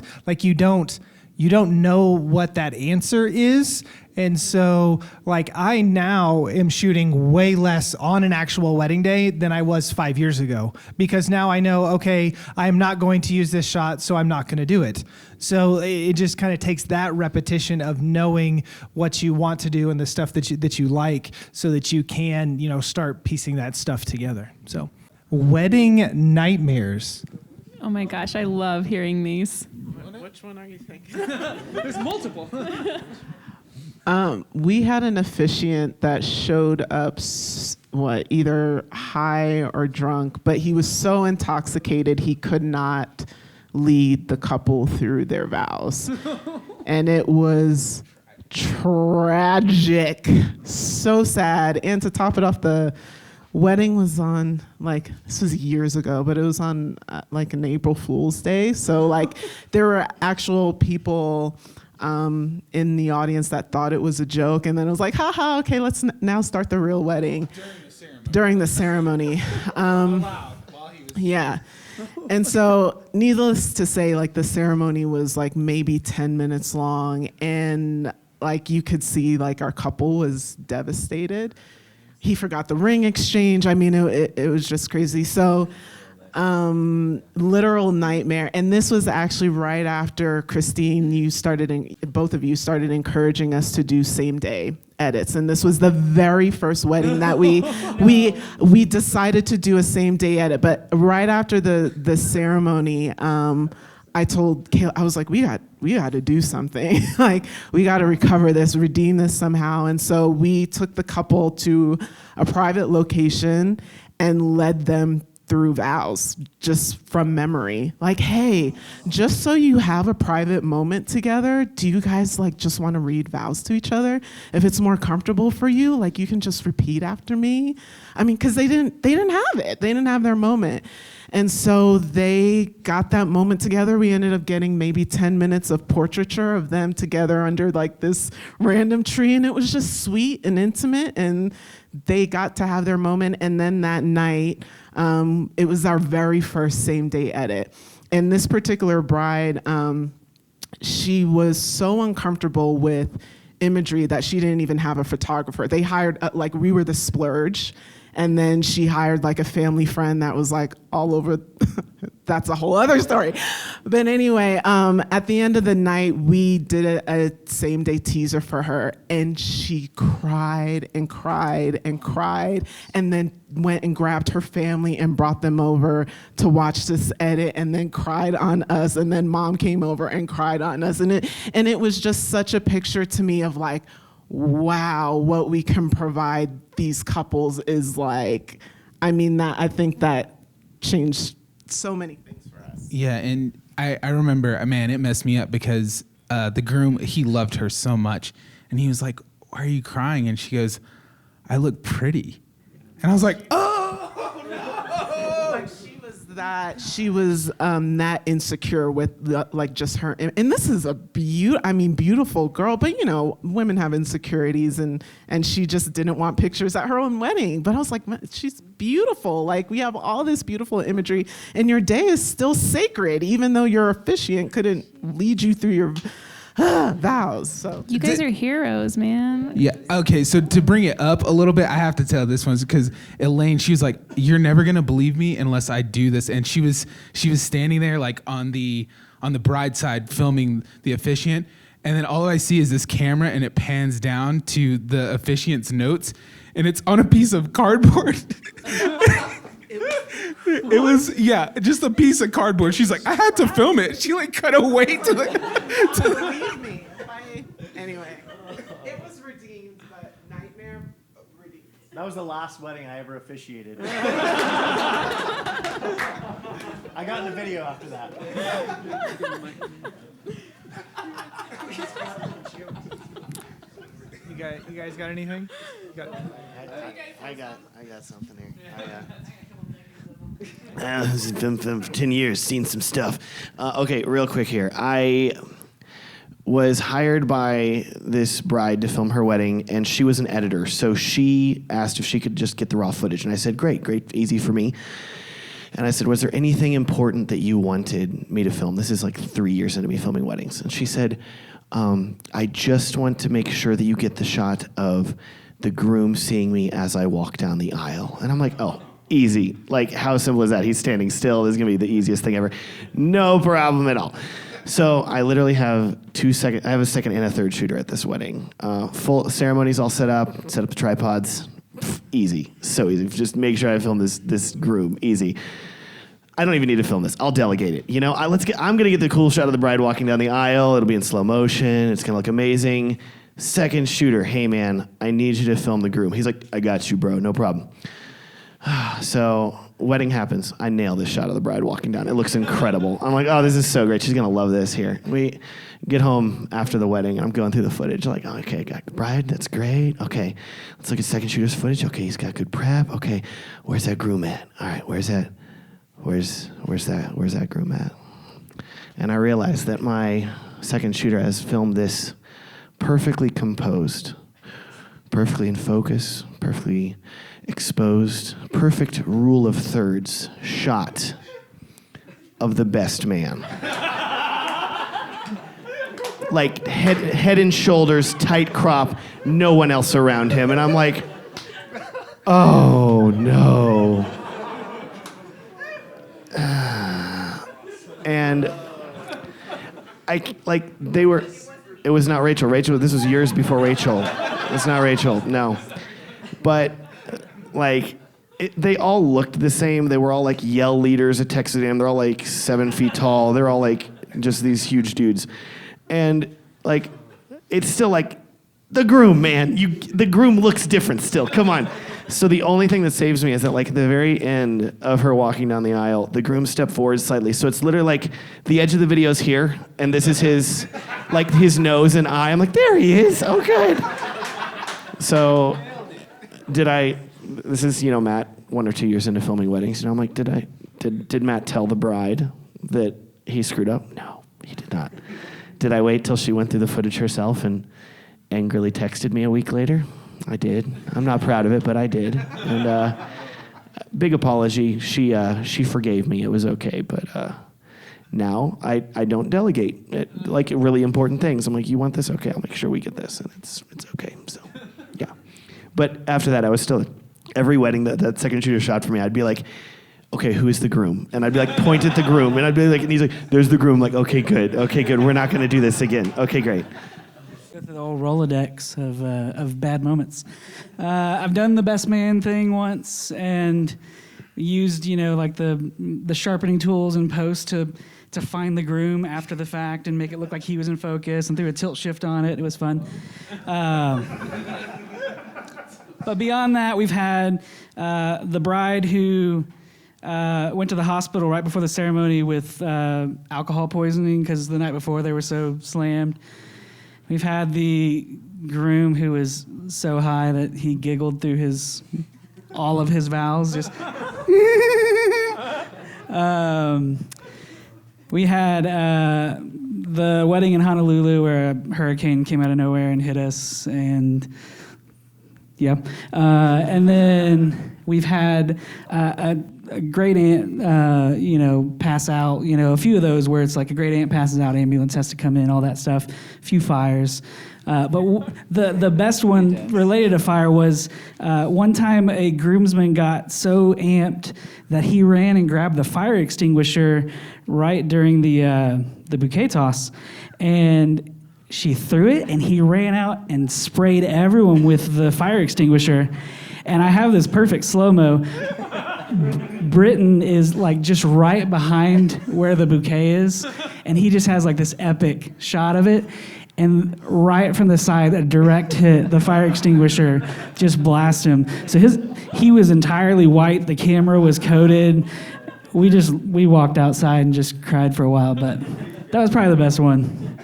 you don't know what that answer is. And so, I now am shooting way less on an actual wedding day than I was 5 years ago, because now I know, okay, I'm not going to use this shot, so I'm not going to do it. So it just kind of takes that repetition of knowing what you want to do and the stuff that you like, so that you can, start piecing that stuff together. So, wedding nightmares. Oh my gosh, I love hearing these. Which one are you thinking? There's multiple. We had an officiant that showed up, either high or drunk, but he was so intoxicated he could not lead the couple through their vows. And it was tragic, so sad. And to top it off, the wedding was on, this was years ago, but it was on an April Fool's Day. So there were actual people in the audience that thought it was a joke, and then it was like, haha, okay, let's now start the real wedding. During the ceremony. Yeah. And so needless to say, the ceremony was maybe 10 minutes long, and you could see our couple was devastated. He forgot the ring exchange. I mean, it was just crazy. So literal nightmare. And this was actually right after Christine, both of you started encouraging us to do same day edits. And this was the very first wedding that we decided to do a same day edit. But right after the ceremony, I told Kaleb, I was like, we got to do something. Like, we got to recover this, redeem this somehow. And so we took the couple to a private location and led them through vows just from memory. Like, hey, just so you have a private moment together, do you guys like just want to read vows to each other? If it's more comfortable for you, like you can just repeat after me. I mean, because they didn't have it. They didn't have their moment. And so they got that moment together. We ended up getting maybe 10 minutes of portraiture of them together under like this random tree. And it was just sweet and intimate. And they got to have their moment. And then that night, it was our very first same day edit. And this particular bride, she was so uncomfortable with imagery that she didn't even have a photographer. They hired, like we were the splurge. And then she hired like a family friend that was like all over. That's a whole other story. But anyway, at the end of the night, we did a same day teaser for her, and she cried and cried and cried, and then went and grabbed her family and brought them over to watch this edit, and then cried on us, and then mom came over and cried on us, and it was just such a picture to me of like, wow, what we can provide these couples is like, I mean, I think that changed so many things for us. Yeah, and I remember, man, it messed me up because the groom, he loved her so much. And he was like, why are you crying? And she goes, I look pretty. And I was like, oh, no. Like she was that insecure with like just her. And this is a beautiful girl, but you know, women have insecurities, and she just didn't want pictures at her own wedding. But I was like, she's beautiful. Like, we have all this beautiful imagery, and your day is still sacred, even though your officiant couldn't lead you through your vows. So you guys are heroes, man. Yeah. Okay. So to bring it up a little bit, I have to tell this one because Elaine, she was like, "You're never gonna believe me unless I do this," and she was standing there like on the bride side filming the officiant, and then all I see is this camera, and it pans down to the officiant's notes, and it's on a piece of cardboard. It was, yeah, just a piece of cardboard. She's like, I had to film it. She like cut away to the. Believe me. Anyway, it was redeemed, but nightmare redeemed. That was the last wedding I ever officiated. I got in the video after that. You guys got anything? I got something here. It's been 10 years, seen some stuff. Okay, real quick here. I was hired by this bride to film her wedding, and she was an editor. So she asked if she could just get the raw footage. And I said, great, easy for me. And I said, was there anything important that you wanted me to film? This is like 3 years into me filming weddings. And she said, I just want to make sure that you get the shot of the groom seeing me as I walk down the aisle. And I'm like, oh, easy. Like, how simple is that? He's standing still. This is going to be the easiest thing ever. No problem at all. So I literally have I have a second and a third shooter at this wedding. Full ceremonies all set up the tripods. Easy. So easy. Just make sure I film this groom. Easy. I don't even need to film this. I'll delegate it. You know, I'm going to get the cool shot of the bride walking down the aisle. It'll be in slow motion. It's going to look amazing. Second shooter, hey man, I need you to film the groom. He's like, I got you, bro. No problem. So wedding happens. I nail this shot of the bride walking down. It looks incredible. I'm like, oh, this is so great. She's going to love this here. We get home after the wedding, and I'm going through the footage. Like, oh, okay, got the bride. That's great. Okay, let's look at second shooter's footage. Okay, he's got good prep. Okay, where's that groom at? All right, where's that groom at? And I realized that my second shooter has filmed this perfectly composed, perfectly in focus, perfectly exposed, perfect rule of thirds shot of the best man. Like head and shoulders, tight crop, no one else around him. And I'm like, oh no. And it was not Rachel. This was years before Rachel. It's not Rachel, no. But they all looked the same. They were all like yell leaders at Texas A&M. They're all like 7 feet tall. They're all like just these huge dudes. And like, it's still like, the groom, man. The groom looks different still. Come on. So the only thing that saves me is that like at the very end of her walking down the aisle, the groom stepped forward slightly. So it's literally like the edge of the video is here, and this is his nose and eye. I'm like, there he is. Oh, good. So this is, Matt, 1 or 2 years into filming weddings. I'm like, did Matt tell the bride that he screwed up? No, he did not. Did I wait till she went through the footage herself and angrily texted me a week later? I did. I'm not proud of it, but I did. And big apology. She forgave me. It was okay. But now I don't delegate like really important things. I'm like, you want this? Okay, I'll make sure we get this, and it's okay. So yeah. But after that, I was still every wedding that second shooter shot for me. I'd be like, okay, who is the groom? And I'd be like, point at the groom, and I'd be like, and he's like, there's the groom. Like, okay, good. We're not going to do this again. Okay, great. Go through the old Rolodex of bad moments. I've done the best man thing once and used, like the sharpening tools in post to find the groom after the fact and make it look like he was in focus and threw a tilt shift on it. It was fun. But beyond that, we've had the bride who went to the hospital right before the ceremony with alcohol poisoning because the night before they were so slammed. We've had the groom who was so high that he giggled through all of his vows. Just we had the wedding in Honolulu where a hurricane came out of nowhere and hit us, and and then we've had a great aunt, pass out. A few of those where it's like a great aunt passes out, ambulance has to come in, all that stuff. A few fires, but the best one related to fire was one time a groomsman got so amped that he ran and grabbed the fire extinguisher right during the bouquet toss, and she threw it, and he ran out and sprayed everyone with the fire extinguisher. And I have this perfect slow-mo. Britton is like just right behind where the bouquet is, and he just has like this epic shot of it. And right from the side, a direct hit, the fire extinguisher just blasted him. So he was entirely white. The camera was coated. We walked outside and just cried for a while, but that was probably the best one.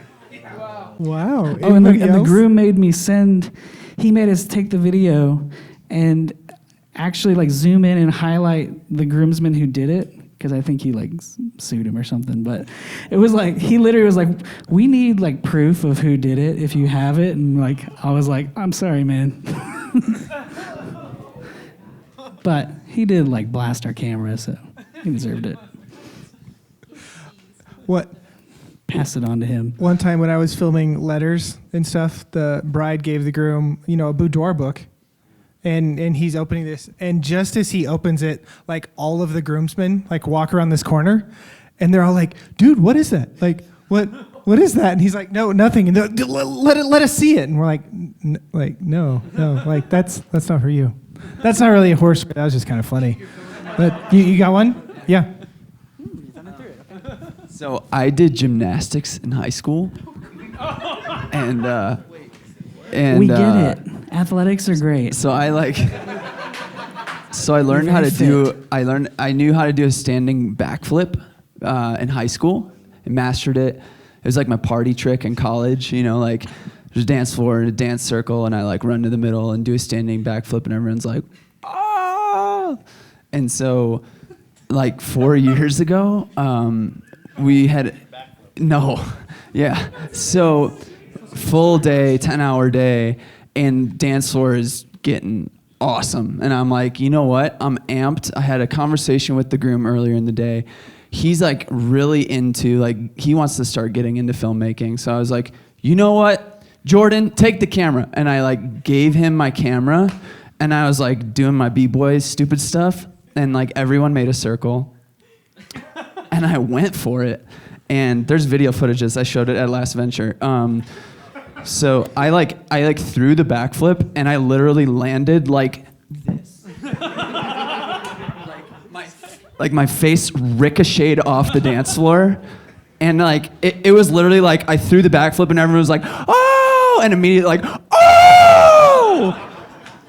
Wow. Oh, and the groom made us take the video and actually like zoom in and highlight the groomsman who did it, because I think he like sued him or something. But it was like, he literally was like, we need like proof of who did it if you have it. And like, I was like, I'm sorry, man. But he did like blast our camera, so he deserved it. What? Pass it on to him. One time when I was filming letters and stuff, the bride gave the groom, a boudoir book. And he's opening this, and just as he opens it, like all of the groomsmen like walk around this corner, and they're all like, "Dude, what is that? Like, what is that?" And he's like, "No, nothing." And let us see it. And we're like, no, like that's not for you. That's not really a horse. That was just kind of funny. But you got one? Yeah. So I did gymnastics in high school, and we get it. Athletics are great. So I learned how to do. I knew how to do a standing backflip in high school and mastered it. It was like my party trick in college. Like there's a dance floor and a dance circle, and I like run to the middle and do a standing backflip, and everyone's like, "Ah!" And so, like 4 years ago, we had So full day, 10-hour day. And dance floor is getting awesome. And I'm like, you know what? I'm amped. I had a conversation with the groom earlier in the day. He's like really into, like, he wants to start getting into filmmaking. So I was like, you know what? Jordan, take the camera. And I like gave him my camera, and I was like doing my B-boy stupid stuff. And like everyone made a circle. And I went for it. And there's video footages. I showed it at Last Venture. So I threw the backflip, and I literally landed like this. like my face ricocheted off the dance floor. And like it was literally like I threw the backflip, and everyone was like, "Oh!" And immediately like, "Oh!"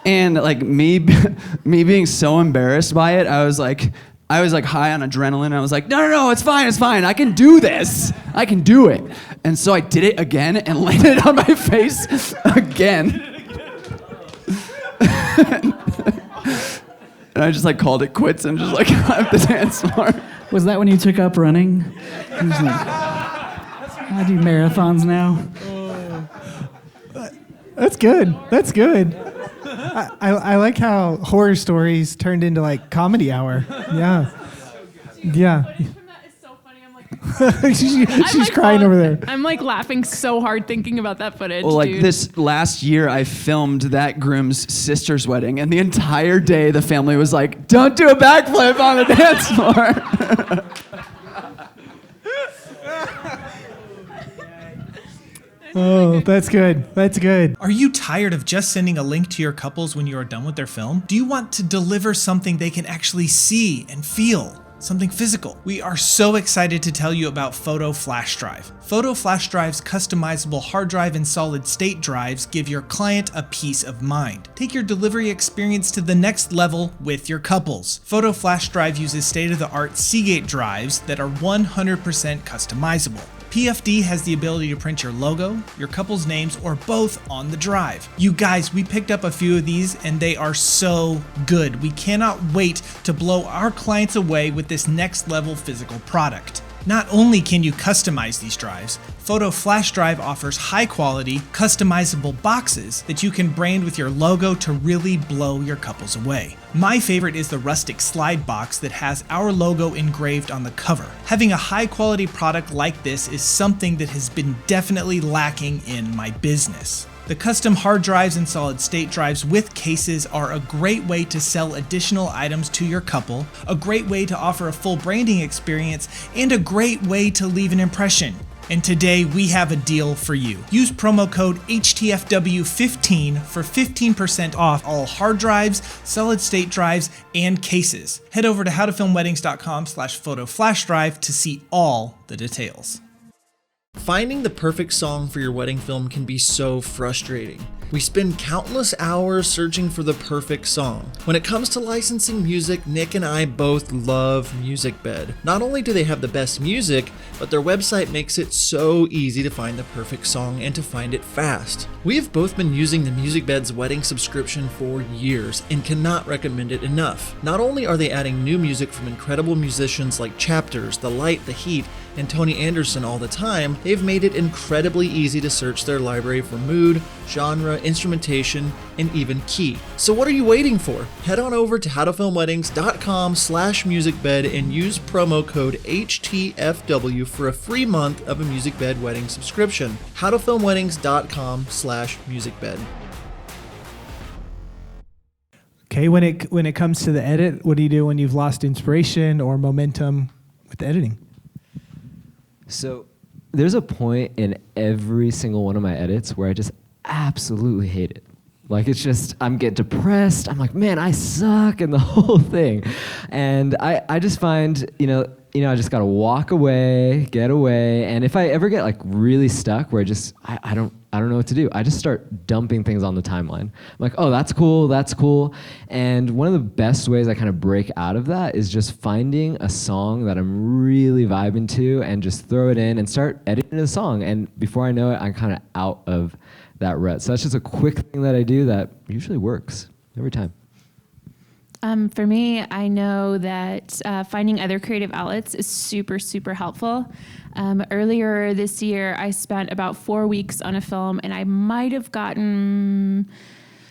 And like me being so embarrassed by it, I was like high on adrenaline. I was like, no, it's fine. I can do this. I can do it. And so I did it again and landed on my face again. And I just like called it quits and just like left the dance floor. Was that when you took up running? He was like, I do marathons now. That's good. That's good. I like how horror stories turned into like comedy hour. Yeah. Yeah. She's crying over there. I'm like laughing so hard thinking about that footage. Well, like dude. this last year, I filmed that groom's sister's wedding, and the entire day the family was like, "Don't do a backflip on the dance floor." Oh, that's good. That's good. Are you tired of just sending a link to your couples when you are done with their film? Do you want to deliver something they can actually see and feel? Something physical? We are so excited to tell you about Photo Flash Drive. Photo Flash Drive's customizable hard drive and solid state drives give your client a peace of mind. Take your delivery experience to the next level with your couples. Photo Flash Drive uses state-of-the-art Seagate drives that are 100% customizable. PFD has the ability to print your logo, your couple's names, or both on the drive. You guys, we picked up a few of these and they are so good. We cannot wait to blow our clients away with this next level physical product. Not only can you customize these drives, Photo Flash Drive offers high quality, customizable boxes that you can brand with your logo to really blow your couples away. My favorite is the rustic slide box that has our logo engraved on the cover. Having a high quality product like this is something that has been definitely lacking in my business. The custom hard drives and solid state drives with cases are a great way to sell additional items to your couple, a great way to offer a full branding experience, and a great way to leave an impression. And today we have a deal for you. Use promo code HTFW15 for 15% off all hard drives, solid state drives, and cases. Head over to howtofilmweddings.com/photoflashdrive to see all the details. Finding the perfect song for your wedding film can be so frustrating. We spend countless hours searching for the perfect song. When it comes to licensing music, Nick and I both love MusicBed. Not only do they have the best music, but their website makes it so easy to find the perfect song and to find it fast. We have both been using the MusicBed's wedding subscription for years and cannot recommend it enough. Not only are they adding new music from incredible musicians like Chapters, The Light, The Heat, and Tony Anderson all the time, they've made it incredibly easy to search their library for mood, genre, instrumentation, and even key. So what are you waiting for? Head on over to howtofilmweddings.com/musicbed and use promo code HTFW for a free month of a MusicBed wedding subscription. howtofilmweddings.com/musicbed. Okay, when it comes to the edit, what do you do when you've lost inspiration or momentum with the editing? So there's a point in every single one of my edits where I just absolutely hate it. Like it's just, I'm getting depressed. I'm like, man, I suck and the whole thing. And I just find, I just gotta walk away, get away. And if I ever get like really stuck where I don't know what to do, I just start dumping things on the timeline. I'm like, oh, that's cool. And one of the best ways I kind of break out of that is just finding a song that I'm really vibing to and just throw it in and start editing the song. And before I know it, I'm kind of out of that rut. So that's just a quick thing that I do that usually works every time. For me, I know that finding other creative outlets is super, super helpful. Earlier this year, I spent about 4 weeks on a film, and I might have gotten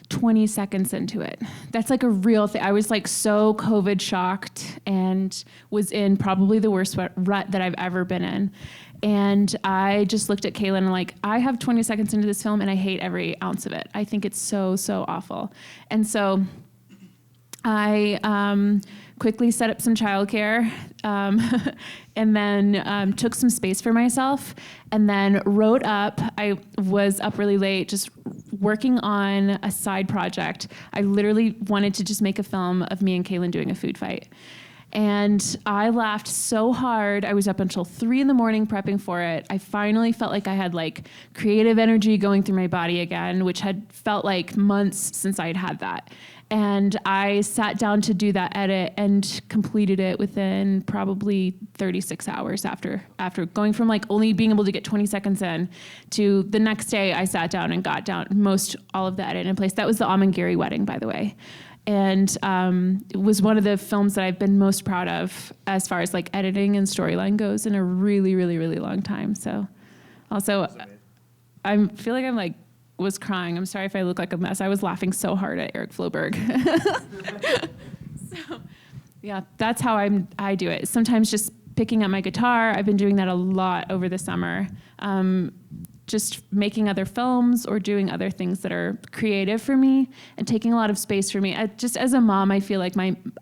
20 seconds into it. That's like a real thing. I was like so COVID shocked and was in probably the worst rut that I've ever been in. And I just looked at Kaylin and like, I have 20 seconds into this film, and I hate every ounce of it. I think it's so, so awful. And so I quickly set up some childcare, and then took some space for myself, and then wrote up. I was up really late, just working on a side project. I literally wanted to just make a film of me and Kaylin doing a food fight. And I laughed so hard. I was up until 3 a.m. prepping for it. I finally felt like I had like creative energy going through my body again, which had felt like months since I'd had that. And I sat down to do that edit and completed it within probably 36 hours after going from like only being able to get 20 seconds in to the next day I sat down and got down all of the edit in place. That was the Amangiri wedding, by the way. And it was one of the films that I've been most proud of as far as like editing and storyline goes in a really, really, really long time. So also, I feel like I'm like, was crying. I'm sorry if I look like a mess. I was laughing so hard at Eric Floberg. So yeah, that's how I do it. Sometimes just picking up my guitar. I've been doing that a lot over the summer. Just making other films or doing other things that are creative for me and taking a lot of space for me. Just as a mom, I feel like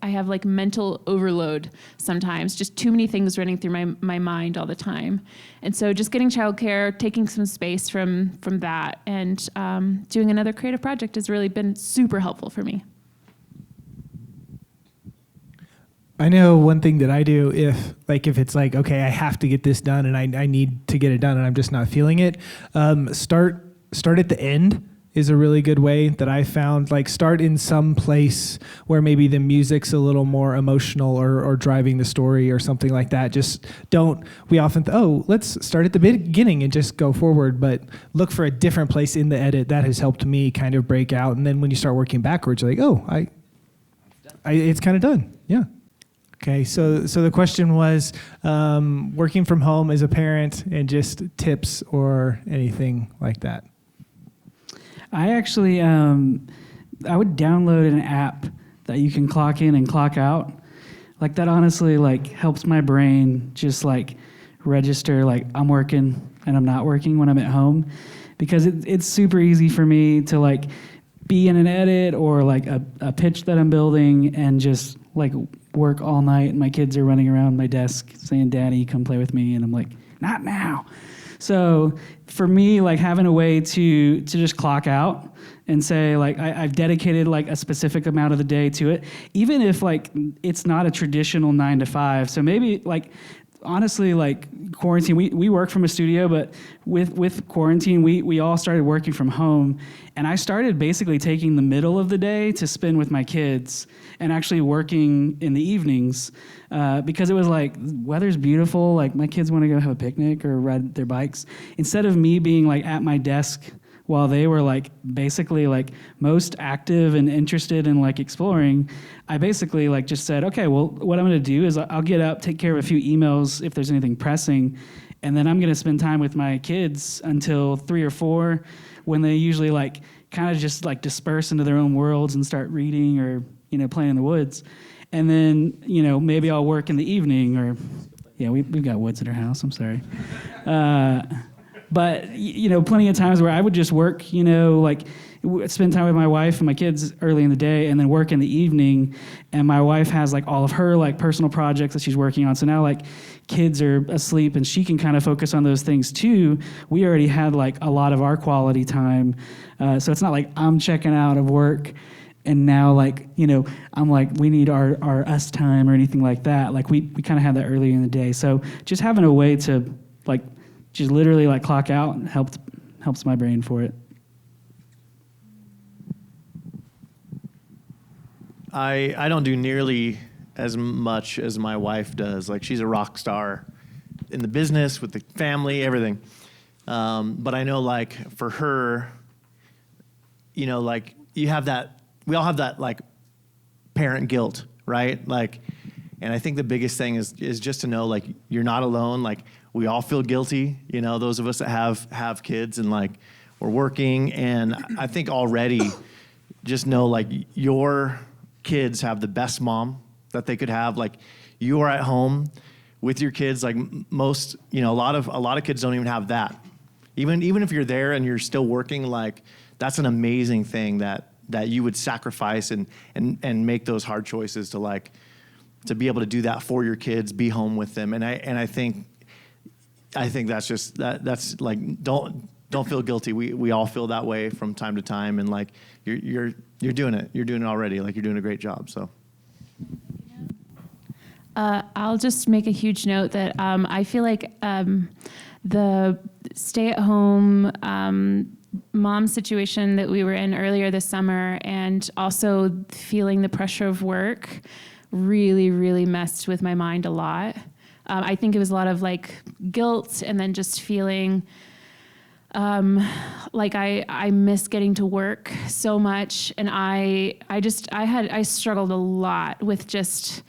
I have like mental overload sometimes, just too many things running through my mind all the time. And so just getting childcare, taking some space from that, and doing another creative project has really been super helpful for me. I know one thing that I do if it's like, okay, I have to get this done and I need to get it done and I'm just not feeling it, start at the end is a really good way that I found. Like start in some place where maybe the music's a little more emotional or driving the story or something like that. Just we often, let's start at the beginning and just go forward, but look for a different place in the edit. That has helped me kind of break out. And then when you start working backwards, you're like, it's kind of done. Yeah. Okay, so the question was working from home as a parent and just tips or anything like that. I actually, I would download an app that you can clock in and clock out. Like that honestly like helps my brain just like register like I'm working and I'm not working when I'm at home, because it's super easy for me to like be in an edit or like a pitch that I'm building and just like work all night, and my kids are running around my desk saying, "Daddy, come play with me," and I'm like, "Not now." So for me, like having a way to just clock out and say like I've dedicated like a specific amount of the day to it, even if like it's not a traditional 9 to 5. So maybe like honestly, like quarantine, we work from a studio, but with quarantine, we all started working from home, and I started basically taking the middle of the day to spend with my kids and actually working in the evenings, because it was like, weather's beautiful, like my kids want to go have a picnic or ride their bikes. Instead of me being like at my desk while they were like basically like most active and interested in like exploring, I basically like just said, okay, well, what I'm going to do is I'll get up, take care of a few emails if there's anything pressing, and then I'm going to spend time with my kids until 3 or 4, when they usually like kind of just like disperse into their own worlds and start reading or, playing in the woods. And then, maybe I'll work in the evening, or yeah, we've got woods at our house. I'm sorry. But, plenty of times where I would just work, like spend time with my wife and my kids early in the day and then work in the evening. And my wife has like all of her like personal projects that she's working on. So now like kids are asleep and she can kind of focus on those things too. We already had like a lot of our quality time. So it's not like I'm checking out of work and now like, I'm like, we need our us time or anything like that. Like we kind of had that earlier in the day. So just having a way to like, just literally like clock out helps my brain for it. I don't do nearly as much as my wife does. Like she's a rock star in the business, with the family, everything. But I know like for her, like we all have that like parent guilt, right? Like, and I think the biggest thing is just to know like you're not alone. Like we all feel guilty, those of us that have kids and like we're working. And I think already just know like your kids have the best mom that they could have. Like you are at home with your kids. Like most, a lot of kids don't even have that. Even if you're there and you're still working, like that's an amazing thing that that you would sacrifice and make those hard choices to be able to do that for your kids, be home with them. And I think that's just that's like, don't feel guilty. We all feel that way from time to time, and like you're doing it. You're doing it already. Like, you're doing a great job. So. I'll just make a huge note that I feel like the stay-at-home mom situation that we were in earlier this summer, and also feeling the pressure of work, really, really messed with my mind a lot. I think it was a lot of like guilt, and then just feeling like I miss getting to work so much, and I struggled a lot with just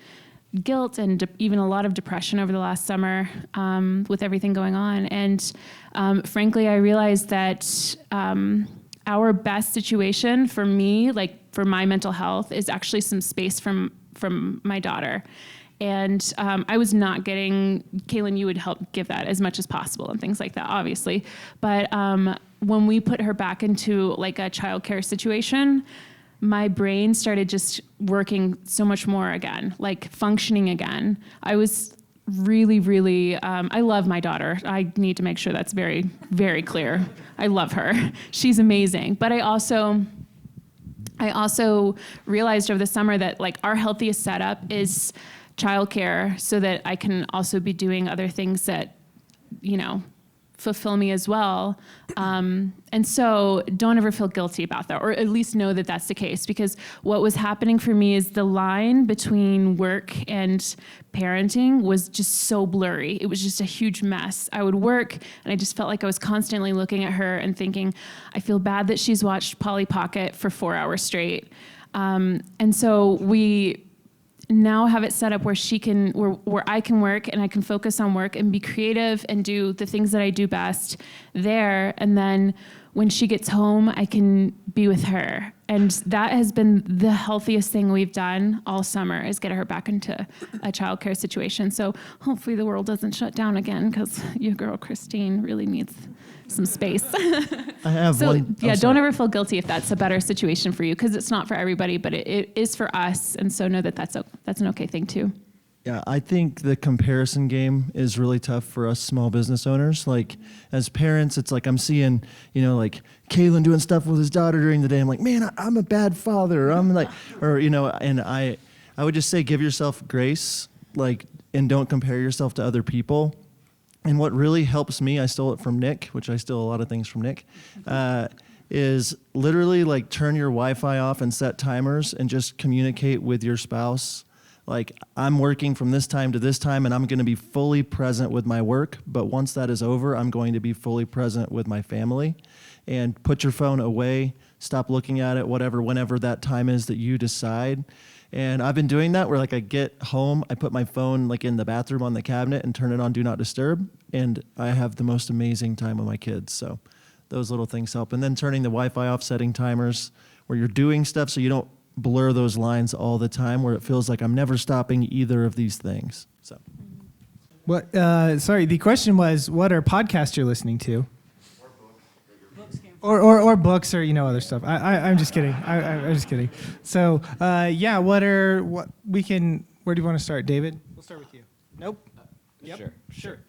guilt and even a lot of depression over the last summer with everything going on. And frankly, I realized that our best situation for me, like for my mental health, is actually some space from my daughter. And I was not getting, Kaylin, you would help give that as much as possible and things like that, obviously. But when we put her back into like a childcare situation, my brain started just working so much more again, like functioning again. I was really, really, I love my daughter. I need to make sure that's very, very clear. I love her. She's amazing. But I also realized over the summer that like our healthiest setup is childcare, so that I can also be doing other things that, you know, fulfill me as well. And so don't ever feel guilty about that, or at least know that that's the case, because what was happening for me is the line between work and parenting was just so blurry. It was just a huge mess. I would work and I just felt like I was constantly looking at her and thinking, I feel bad that she's watched Polly Pocket for 4 hours straight. And so we now have it set up where where I can work and I can focus on work and be creative and do the things that I do best there. And then when she gets home, I can be with her. And that has been the healthiest thing we've done all summer, is get her back into a childcare situation. So hopefully the world doesn't shut down again, because your girl Christine really needs some space. I have one. Yeah, don't ever feel guilty if that's a better situation for you, because it's not for everybody, but it is for us. And so know that that's an okay thing too. Yeah, I think the comparison game is really tough for us small business owners. Like, as parents, it's like I'm seeing, like Kalen doing stuff with his daughter during the day. I'm like, man, I'm a bad father. I'm like, and I would just say, give yourself grace, like, and don't compare yourself to other people. And what really helps me, I stole it from Nick, which I steal a lot of things from Nick, is literally like turn your Wi-Fi off and set timers and just communicate with your spouse. Like, I'm working from this time to this time, and I'm going to be fully present with my work. But once that is over, I'm going to be fully present with my family. And put your phone away, stop looking at it, whenever that time is that you decide. And I've been doing that where, like, I get home, I put my phone like in the bathroom on the cabinet and turn it on Do Not Disturb, and I have the most amazing time with my kids. So those little things help. And then turning the Wi-Fi off, setting timers where you're doing stuff so you don't blur those lines all the time, where it feels like I'm never stopping either of these things. So, What? Sorry, the question was, what are podcasts you're listening to? Or books, or other stuff. I'm just kidding. I'm just kidding. So yeah, where do you want to start, David? We'll start with you. Nope. Yep. Sure.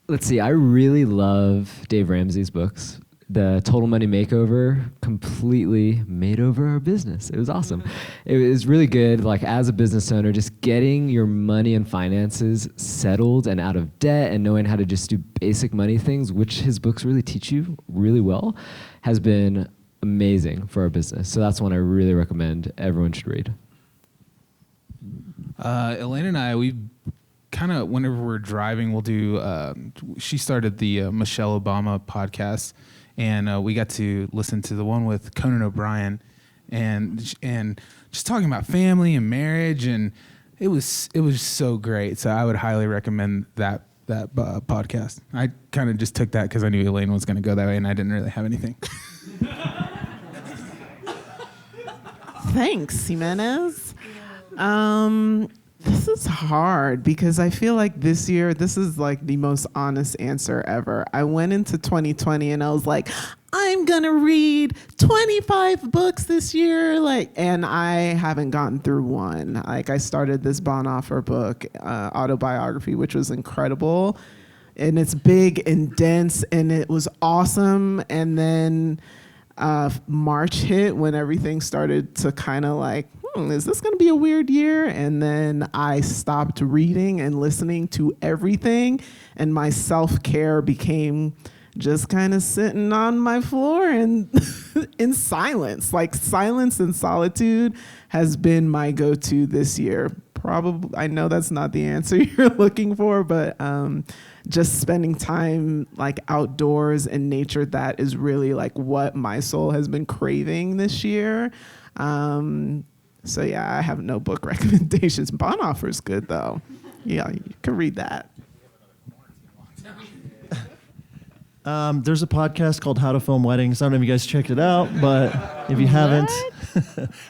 Let's see. I really love Dave Ramsey's books. The Total Money Makeover completely made over our business. It was awesome. It was really good, like, as a business owner, just getting your money and finances settled and out of debt and knowing how to just do basic money things, which his books really teach you really well, has been amazing for our business. So that's one I really recommend everyone should read. Elaine and I, we kind of, whenever we're driving, we'll do, she started the Michelle Obama podcast. And we got to listen to the one with Conan O'Brien, and just talking about family and marriage, and it was so great. So I would highly recommend that podcast. I kind of just took that because I knew Elaine was going to go that way, and I didn't really have anything. Thanks, Jimenez. This is hard because I feel like this year, this is like the most honest answer ever. I went into 2020 and I was like, I'm gonna read 25 books this year, and I haven't gotten through one. Like, I started this Bonhoeffer book, autobiography, which was incredible, and it's big and dense, and it was awesome. And then March hit when everything started to kind of is this going to be a weird year? And then I stopped reading and listening to everything, and my self-care became just kind of sitting on my floor and in silence. Silence and solitude has been my go-to this year. Probably, I know that's not the answer you're looking for, but just spending time outdoors in nature, that is really what my soul has been craving this year. So yeah, I have no book recommendations. Bonhoeffer's good though. Yeah, you can read that. There's a podcast called How to Film Weddings. I don't know if you guys checked it out, but if you haven't,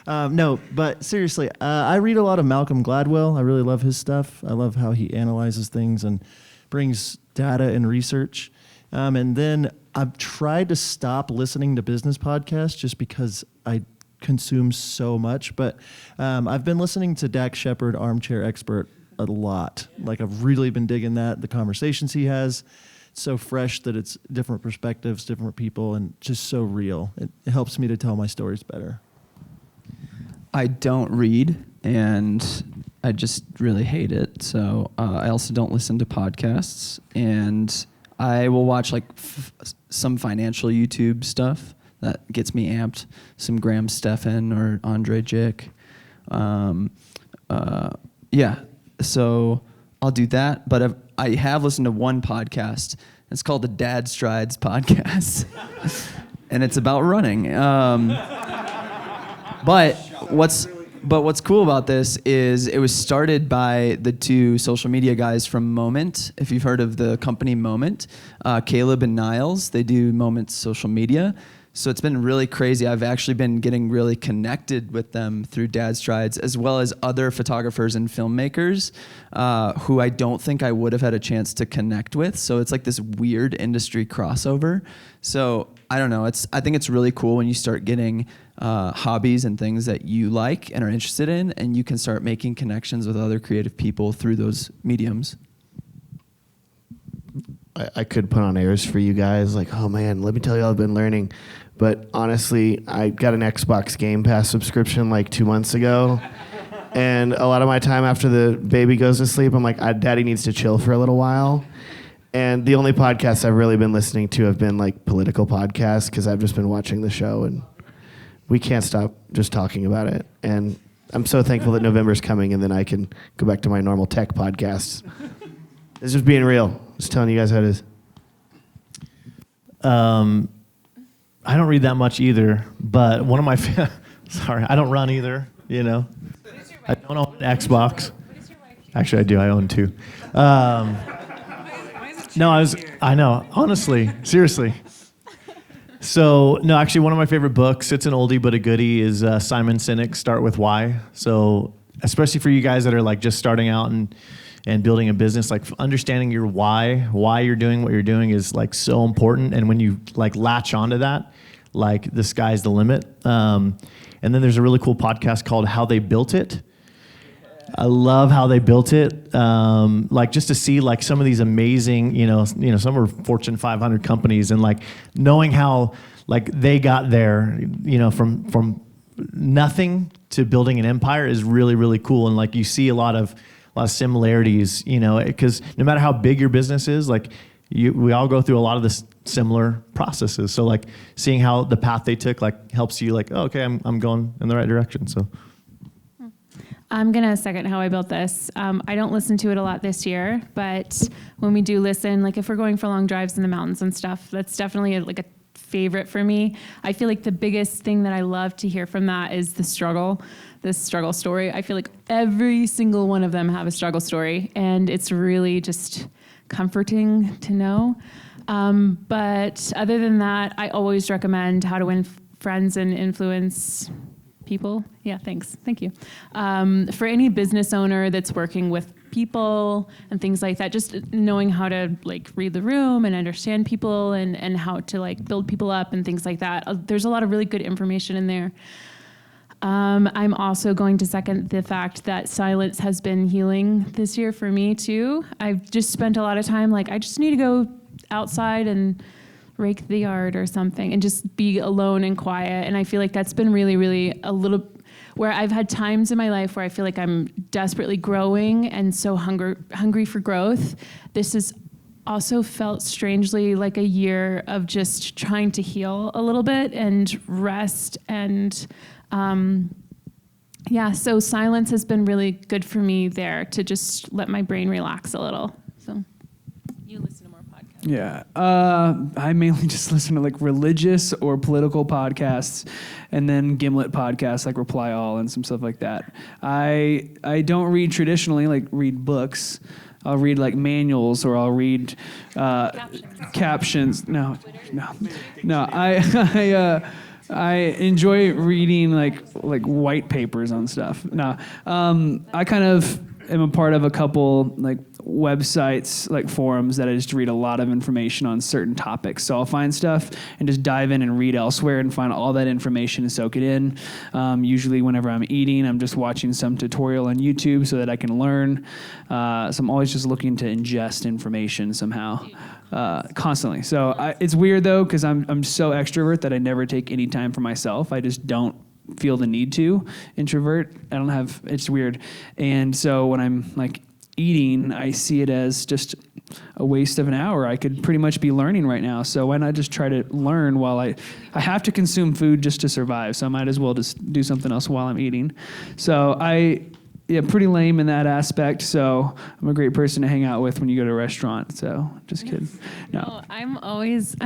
no, but seriously, I read a lot of Malcolm Gladwell. I really love his stuff. I love how he analyzes things and brings data and research. And then I've tried to stop listening to business podcasts just because I consume so much. But I've been listening to Dax Shepard, Armchair Expert, a lot. I've really been digging that, the conversations he has. So fresh that it's different perspectives, different people, and just so real. It helps me to tell my stories better. I don't read, and I just really hate it. So I also don't listen to podcasts, and I will watch some financial YouTube stuff that gets me amped. Some Graham Stephan or Andre Jick. Yeah, so I'll do that, but I have listened to one podcast. It's called the Dad Strides podcast, and it's about running. But what's cool about this is it was started by the two social media guys from Moment. If you've heard of the company Moment, Kaleb and Niles, they do Moment's social media. So it's been really crazy. I've actually been getting really connected with them through Dad Strides, as well as other photographers and filmmakers who I don't think I would have had a chance to connect with. So it's this weird industry crossover. So I don't know. I think it's really cool when you start getting hobbies and things that you like and are interested in, and you can start making connections with other creative people through those mediums. I could put on airs for you guys, oh man, let me tell you all I've been learning. But honestly, I got an Xbox Game Pass subscription 2 months ago. And a lot of my time after the baby goes to sleep, I'm Daddy needs to chill for a little while. And the only podcasts I've really been listening to have been political podcasts, because I've just been watching the show and we can't stop just talking about it. And I'm so thankful that November's coming and then I can go back to my normal tech podcasts. It's just being real. Just telling you guys how it is. I don't read that much either, but one of my sorry, I don't run either. I don't own an Xbox. Actually, I do. I own two. No, I know. Honestly, seriously. So no, actually, one of my favorite books. It's an oldie but a goodie. Is Simon Sinek's Start With Why. So especially for you guys that are just starting out and building a business, understanding your why you're doing what you're doing is so important. And when you latch onto that, the sky's the limit. And then there's a really cool podcast called How They Built It. I love how they built it. Just to see some of these amazing, some are Fortune 500 companies, and knowing how they got there, from nothing to building an empire is really, really cool. And you see a lot of similarities, because no matter how big your business is, we all go through a lot of the similar processes. So seeing how the path they took helps you oh, okay, I'm going in the right direction. So I'm going to second how I built this. I don't listen to it a lot this year, but when we do listen, if we're going for long drives in the mountains and stuff, that's definitely a favorite for me. I feel the biggest thing that I love to hear from that is this struggle story. I feel every single one of them have a struggle story, and it's really just comforting to know. But other than that, I always recommend How to Win Friends and Influence People. Yeah, thanks. Thank you. For any business owner that's working with people and things like that. Just knowing how to like read the room and understand people and how to like build people up and things like that. There's a lot of really good information in there. I'm also going to second the fact that silence has been healing this year for me too. I've just spent a lot of time like, I just need to go outside and rake the yard or something and just be alone and quiet. And I feel like that's been really, really a little, where I've had times in my life where I feel like I'm desperately growing and so hungry for growth. This has also felt strangely like a year of just trying to heal a little bit and rest and, so silence has been really good for me there to just let my brain relax a little. So you listen to more podcasts. Yeah. I mainly just listen to like religious or political podcasts and then Gimlet podcasts like Reply All and some stuff like that. I don't read traditionally, like read books. I'll read like manuals or I'll read captions. No. I enjoy reading like white papers on stuff. No, I kind of am a part of a couple like websites, like forums that I just read a lot of information on certain topics. So I'll find stuff and just dive in and read elsewhere and find all that information and soak it in. Usually whenever I'm eating, I'm just watching some tutorial on YouTube so that I can learn. So I'm always just looking to ingest information somehow. Constantly. So it's weird though, because I'm so extrovert that I never take any time for myself. I just don't feel the need to introvert. It's weird. And so when I'm like eating, I see it as just a waste of an hour. I could pretty much be learning right now. So why not just try to learn while I have to consume food just to survive. So I might as well just do something else while I'm eating. So pretty lame in that aspect. So I'm a great person to hang out with when you go to a restaurant. So just kidding. No, I'm always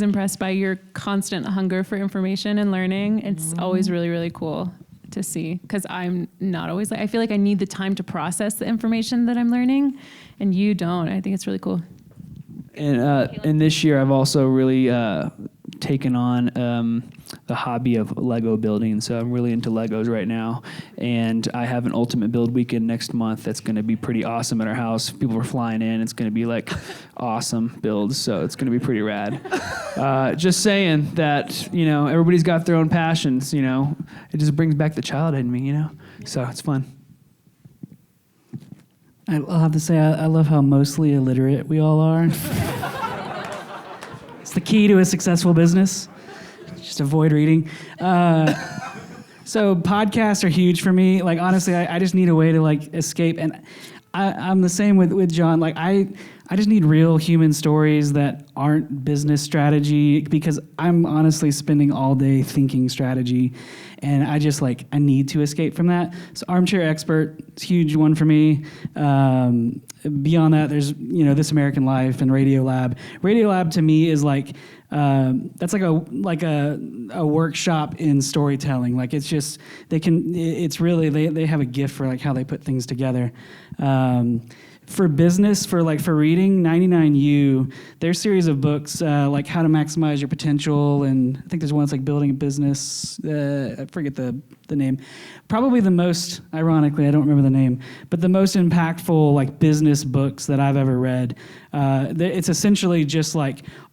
impressed by your constant hunger for information and learning. It's always really, really cool to see because I'm not always I feel like I need the time to process the information that I'm learning, and you don't. I think it's really cool. And this year I've also really taken on the hobby of Lego building. So I'm really into Legos right now. And I have an ultimate build weekend next month that's going to be pretty awesome at our house. People are flying in. It's going to be like awesome builds. So it's going to be pretty rad. Just saying that, everybody's got their own passions, It just brings back the childhood in me, So it's fun. I'll have to say, I love how mostly illiterate we all are. It's the key to a successful business. Just avoid reading. So podcasts are huge for me. Like, honestly, I just need a way to, like, escape. And I'm the same with John. Like, I just need real human stories that aren't business strategy because I'm honestly spending all day thinking strategy. And I just, I need to escape from that. So Armchair Expert, it's a huge one for me. Beyond that, there's, This American Life and Radiolab. Radiolab to me is that's like a workshop in storytelling. Like it's just, it's really, they have a gift for how they put things together. For business, for reading, 99U, their series of books, How to Maximize Your Potential, and I think there's one that's Building a Business, I forget the name. Probably the most, ironically, I don't remember the name, but the most impactful business books that I've ever read. It's essentially just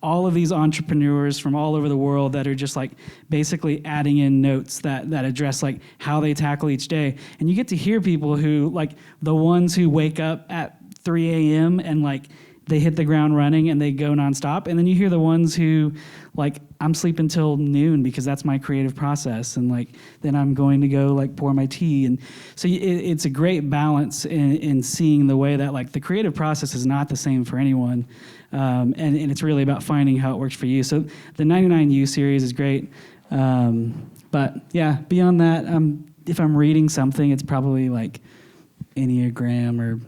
all of these entrepreneurs from all over the world that are just basically adding in notes that address how they tackle each day. And you get to hear people who, the ones who wake up at 3 a.m. and they hit the ground running and they go nonstop. And then you hear the ones who I'm sleeping till noon because that's my creative process. And then I'm going to go pour my tea. And so it's a great balance in seeing the way that the creative process is not the same for anyone. And it's really about finding how it works for you. So the 99U series is great. But yeah, beyond that, if I'm reading something, it's probably Enneagram or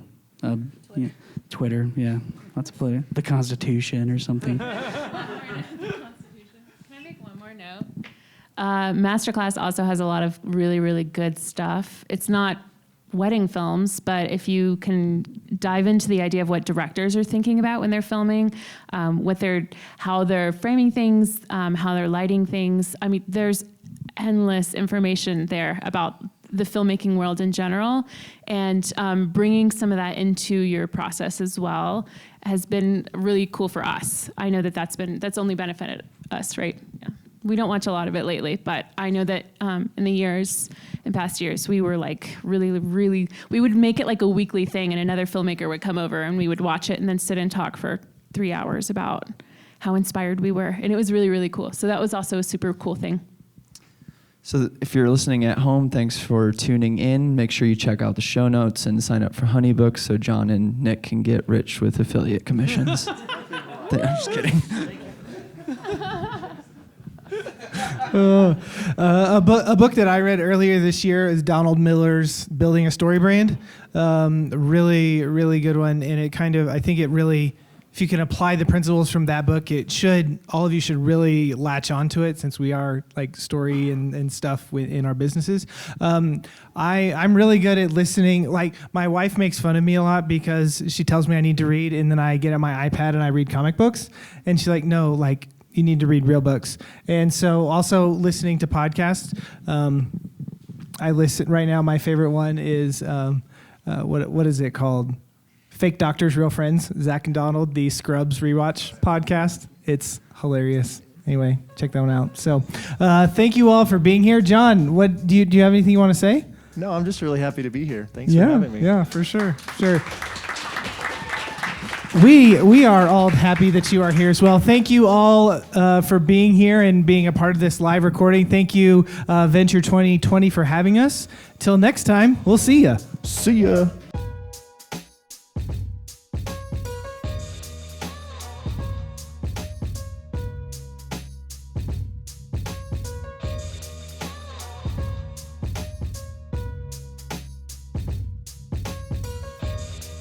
Twitter, yeah. Let's play the Constitution or something. Can I make one more note? Masterclass also has a lot of really, really good stuff. It's not wedding films, but if you can dive into the idea of what directors are thinking about when they're filming, how they're framing things, how they're lighting things. I mean, there's endless information there about the filmmaking world in general, and bringing some of that into your process as well has been really cool for us. I know that's only benefited us, right? Yeah. We don't watch a lot of it lately, but I know that in past years, we were like really, we would make it like a weekly thing, and another filmmaker would come over and we would watch it and then sit and talk for 3 hours about how inspired we were. And it was really, really cool. So that was also a super cool thing. So if you're listening at home, thanks for tuning in. Make sure you check out the show notes and sign up for Honeybooks so John and Nick can get rich with affiliate commissions. I'm just kidding. A book that I read earlier this year is Donald Miller's Building a Story Brand. Really, really good one. And it kind of, I think it really, if you can apply the principles from that book, all of you should really latch onto it, since we are like story and stuff in our businesses. I'm really good at listening. Like, my wife makes fun of me a lot because she tells me I need to read, and then I get on my iPad and I read comic books. And she's like, no, like, you need to read real books. And so also listening to podcasts. I listen right now. My favorite one is, what is it called? Fake Doctors, Real Friends. Zach and Donald, the Scrubs rewatch podcast. It's hilarious. Anyway, check that one out. So thank you all for being here. John, what do you have anything you want to say? No, I'm just really happy to be here. Thanks for having me. Yeah, for sure. Sure. We are all happy that you are here as well. Thank you all for being here and being a part of this live recording. Thank you, Venture 2020, for having us. Till next time, we'll see ya. See ya.